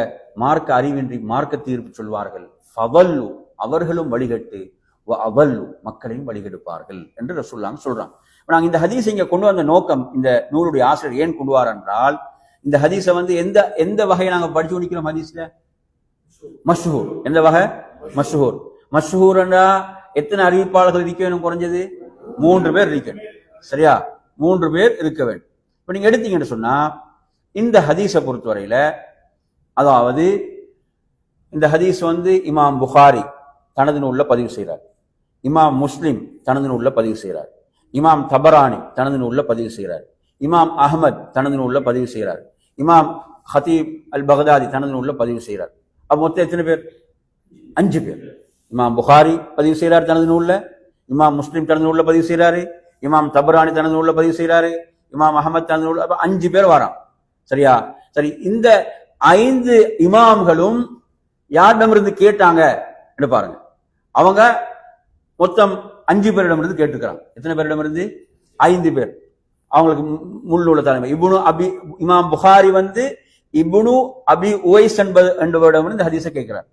மார்க்க அறிவின்றி மார்க்க தீர்ப்பு சொல்வார்கள். ஃபவல்லு, அவர்களும் வழிகட்டு, அவல்லு, மக்களையும் வழிகெடுப்பார்கள் என்று ரசூலுல்லாஹ் சொல்றாங்க. நாங்கள் இந்த ஹதீஸ் இங்க கொண்டு வந்த நோக்கம், இந்த நூலுடைய ஆசிரியர் ஏன் கொண்டு வார் என்றால், இந்த ஹதீஸை எந்த எந்த வகையை நாங்கள் படிச்சு முடிக்கிறோம்? ஹதீஸ்ல மஷ்ஹூர். எந்த வகை? மஷ்ஹூர். மஷ்ஹூர் என்றா எத்தனை அறிவிப்பாளர்கள் இருக்க வேணும்? குறைஞ்சது 3 பேர் இருக்க வேண்டும். சரியா? 3 பேர் இருக்க வேண்டும். இப்ப நீங்க எடுத்தீங்கன்னு சொன்னா, இந்த ஹதீஸை பொறுத்தவரையில, அதாவது இந்த ஹதீஸ் இமாம் புகாரி தனது நூல்ல பதிவு செய்கிறார், இமாம் முஸ்லிம் தனது நூல்ல பதிவு செய்கிறார், இமாம் தபரானி தனது நூல்ல பதிவு செய்கிறார், இமாம் அஹ்மத் தனது நூல்ல பதிவு செய்கிறார், இமாம் ஹதீப் அல் பகதாதி தனது நூல்ல பதிவு செய்கிறார். அப்ப மொத்தம் எத்தனை பேர்? 5 பேர். இமாம் புகாரி பதிவு செய்கிறார் தனது நூல்ல, இமாம் முஸ்லிம் தனது நூல்ல பதிவு செய்கிறாரு, இமாம் தபரானி தனது நூல்ல பதிவு செய்கிறாரு, இமாம் அஹமத் தனது நூல்ல. அப்ப 5 பேர் வரான். சரியா? சரி, இந்த 5 இமாம்களும் யாரிடமிருந்து கேட்டாங்க என்று பாருங்க. அவங்க மொத்தம் 5 பேரிடமிருந்து கேட்டுக்கிறாங்க. எத்தனை பேரிடமிருந்து? 5 பேர். அவங்களுக்கு முன்னுள்ள தலைமை இமாம் புகாரி இப்னு அபி உவைஸ் என்பவரிடமிருந்து ஹதீஸை கேட்கிறார்.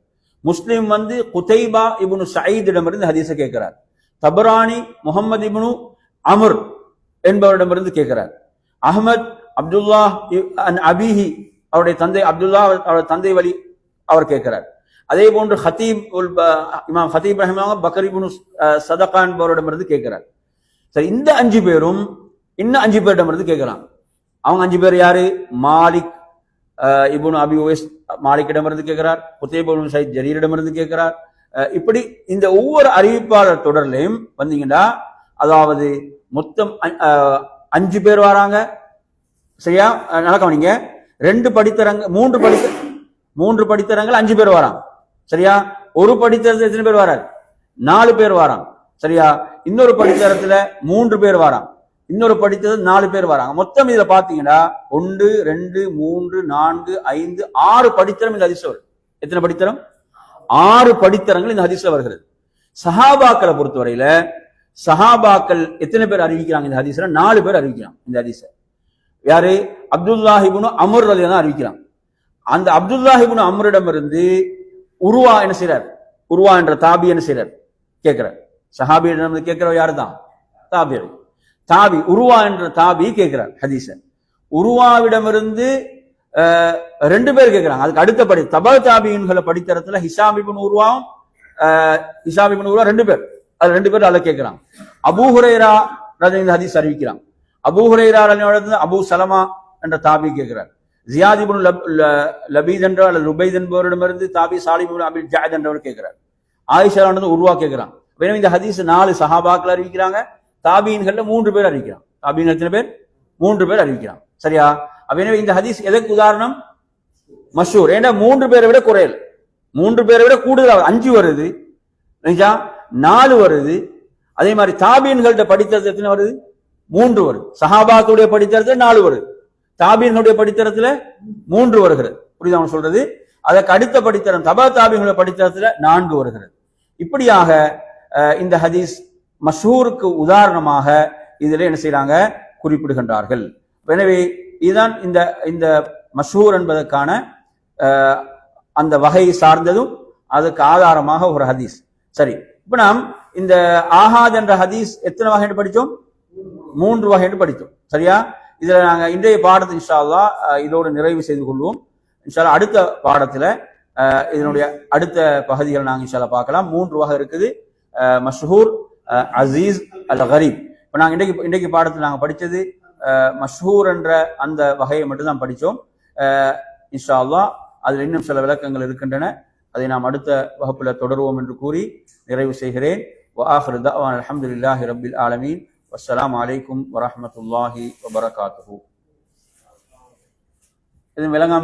முஸ்லிம் குதைபா இப்னு சயீதிடமிருந்து ஹதீஸை கேட்கிறார். தபரானி முகமது இப்னு அமர் என்பவரிடமிருந்து கேட்கிறார். அஹ்மத் அப்துல்லா அபிஹி, அவருடைய தந்தை அப்துல்லா, அவருடைய தந்தை வழி அவர் கேட்கிறார். அதே போன்று இமாம் ஹதீப் ரஹிமஹுல்லாஹ் பக்கர் இப்னு சதகா என்பவரிடமிருந்து கேட்கிறார். சரி, இந்த 5 பேரும் இன்னும் 5 பேரிடமிருந்து கேட்கிறாங்க. அவங்க 5 பேர் யாரு? மாலிக் இப்னு அபி உவைஸ் மாலிக்கிடமிருந்து கேட்கிறார், குதைபா இப்னு சயீத் ஜரீரிடமிருந்து கேட்கிறார். இப்படி இந்த ஒவ்வொரு அறிவிப்பாளர் தொடர்லையும் வந்தீங்கன்னா, அதாவது மொத்தம் 5 பேர் வராங்க. சரியா? நடக்கவனீங்க 2 படித்தரங்க, 3 படித்தரங்கள் 5 பேர் வராங்க. சரியா? ஒரு படித்தரத்துல எத்தனை பேர் வராங்க? 4 பேர் வராங்க. சரியா? இன்னொரு படித்தரத்துல 3 பேர் வராங்க, இன்னொரு படித்தது 4 பேர் வராங்க. மொத்தம் இதுல பாத்தீங்கன்னா 1 2 3 4 5 6 படித்தரம் இந்த ஹதீஸ்ல வருது. எத்தனை படித்தரம்? 6 படித்தரங்கள் இந்த ஹதீஸ்ல வருகிறது. சஹாபாக்களை பொறுத்தவரையில, சஹாபாக்கள் எத்தனை பேர் அறிவிக்கிறாங்க இந்த ஹதீஸ்ல? 4 பேர் அறிவிக்கிறாங்க இந்த ஹதீஸ. யாரு? அப்துல்லாஹ் இப்னு அம்ர் ரலியல்லாஹு அன்ஹு அறிவிக்கிறாங்க. அந்த அப்துல்லாஹ் இப்னு அம்ரிடமிருந்து உருவா என்ன செய்றார்? உருவா என்ற தாபி என்ன செய்றார்? கேட்கிறார். சஹாபியிடம் கேட்கிறவர் யாரு தான்? தாபி. தாபி உருவா என்ற தாபி கேட்கிறார் ஹதீஸ. உருவாவிடமிருந்து 2 பேர் கேட்கிறாங்க. அதுக்கு அடுத்தபடி தபா தாபியின்களை படித்தரத்துல ஹிஷாம் இப்னு உருவாவும் ஹிஷாம் இப்னு உருவா 2 பேர். அது 2 பேர் அல்ல கேட்கிறாங்க. அபூ ஹுரைரா ரலியல்லாஹு அன்ஹு ஹதீஸ் அறிவிக்கிறாங்க. அபூ ஹுரைரா ரலியல்லாஹு அன்ஹு அபூ சலமா என்ற தாபி கேட்கிறார். ஜியாத் இப்னு லபீத் என்ற அல்லது லுபைத் என்பவரிடமிருந்து தாபி சாலிம் இப்னு அபி ஜஅத் என்றவர் கேட்கிறார். ஆயிஷா ரலியல்லாஹு உருவா கேட்கிறாங்க. எனவே இந்த ஹதீஸ் 4 சஹாபாக்கள் அறிவிக்கிறாங்க. தாபீன்கள்ல 3 பேர் அறிவிக்கிறாங்க. தாபீன் எத்தனை பேர்? 3 பேர் அறிவிக்கிறாங்க. சரியா? எனவே இந்த ஹதீஸ் எதற்கு உதாரணம்? மஷ்ஹூர். ஏன்னா 3 பேரை விட குறையல், 3 பேரை விட கூடுதல் 5 வருது, 4 வருது. அதே மாதிரி தாபீன்கள்ட்ட படித்தது எத்தனை வருது? 3 வருது. சஹாபாக்களுடைய படித்தரத்துல 4 வருது, தாபீன்களுடைய படித்தரத்துல 3 வருகிறது. புரியுதா அவன் சொல்றது? அதற்கு அடுத்த படித்தரம் தபா தாபீன்களுடைய படித்தரத்துல 4 வருகிறது. இப்படியாக இந்த ஹதீஸ் மஷ்ஹூருக்கு உதாரணமாக இதில் என்ன செய்யறாங்க, குறிப்பிடுகின்றார்கள். எனவே இதுதான் இந்த இந்த மஷ்ஹூர் என்பதற்கான அந்த வகை சார்ந்ததும் அதுக்கு ஆதாரமாக ஒரு ஹதீஸ். சரி, இப்ப நாம் இந்த ஆஹாத் என்ற ஹதீஸ் எத்தனை வகை படித்தோம்? 3 வகை படித்தோம். சரியா? இதுல நாங்க இன்றைய பாடத்தை இன்ஷா அல்லாஹ் இதோடு நிறைவு செய்து கொள்வோம். இன்ஷா அல்லாஹ் அடுத்த பாடத்துல இதனுடைய அடுத்த பகுதிகளை நாங்கள் இன்ஷா அல்லாஹ் பார்க்கலாம். 3 வகை இருக்குது, மஷ்ஹூர், அசீஸ், அல் கரீப். இப்போ நாங்கள் இன்றைக்கு பாடத்தில் நாங்கள் படித்தது மஷ்ஹூர் என்ற அந்த வகையை மட்டும்தான் படித்தோம். இன்ஷா அல்லாஹ் அதில் இன்னும் சில விளக்கங்கள் இருக்கின்றன. அதை நாம் அடுத்த வகுப்பில் தொடருவோம் என்று கூறி நிறைவு செய்கிறேன். வஆகிரு தஅவானா அல்ஹம்துலில்லாஹி ரப்பில் ஆலமீன். வஸ்ஸலாமு அலைக்கும் வரஹ்மத்துல்லாஹி வபரகாத்துஹு. இது விளங்காம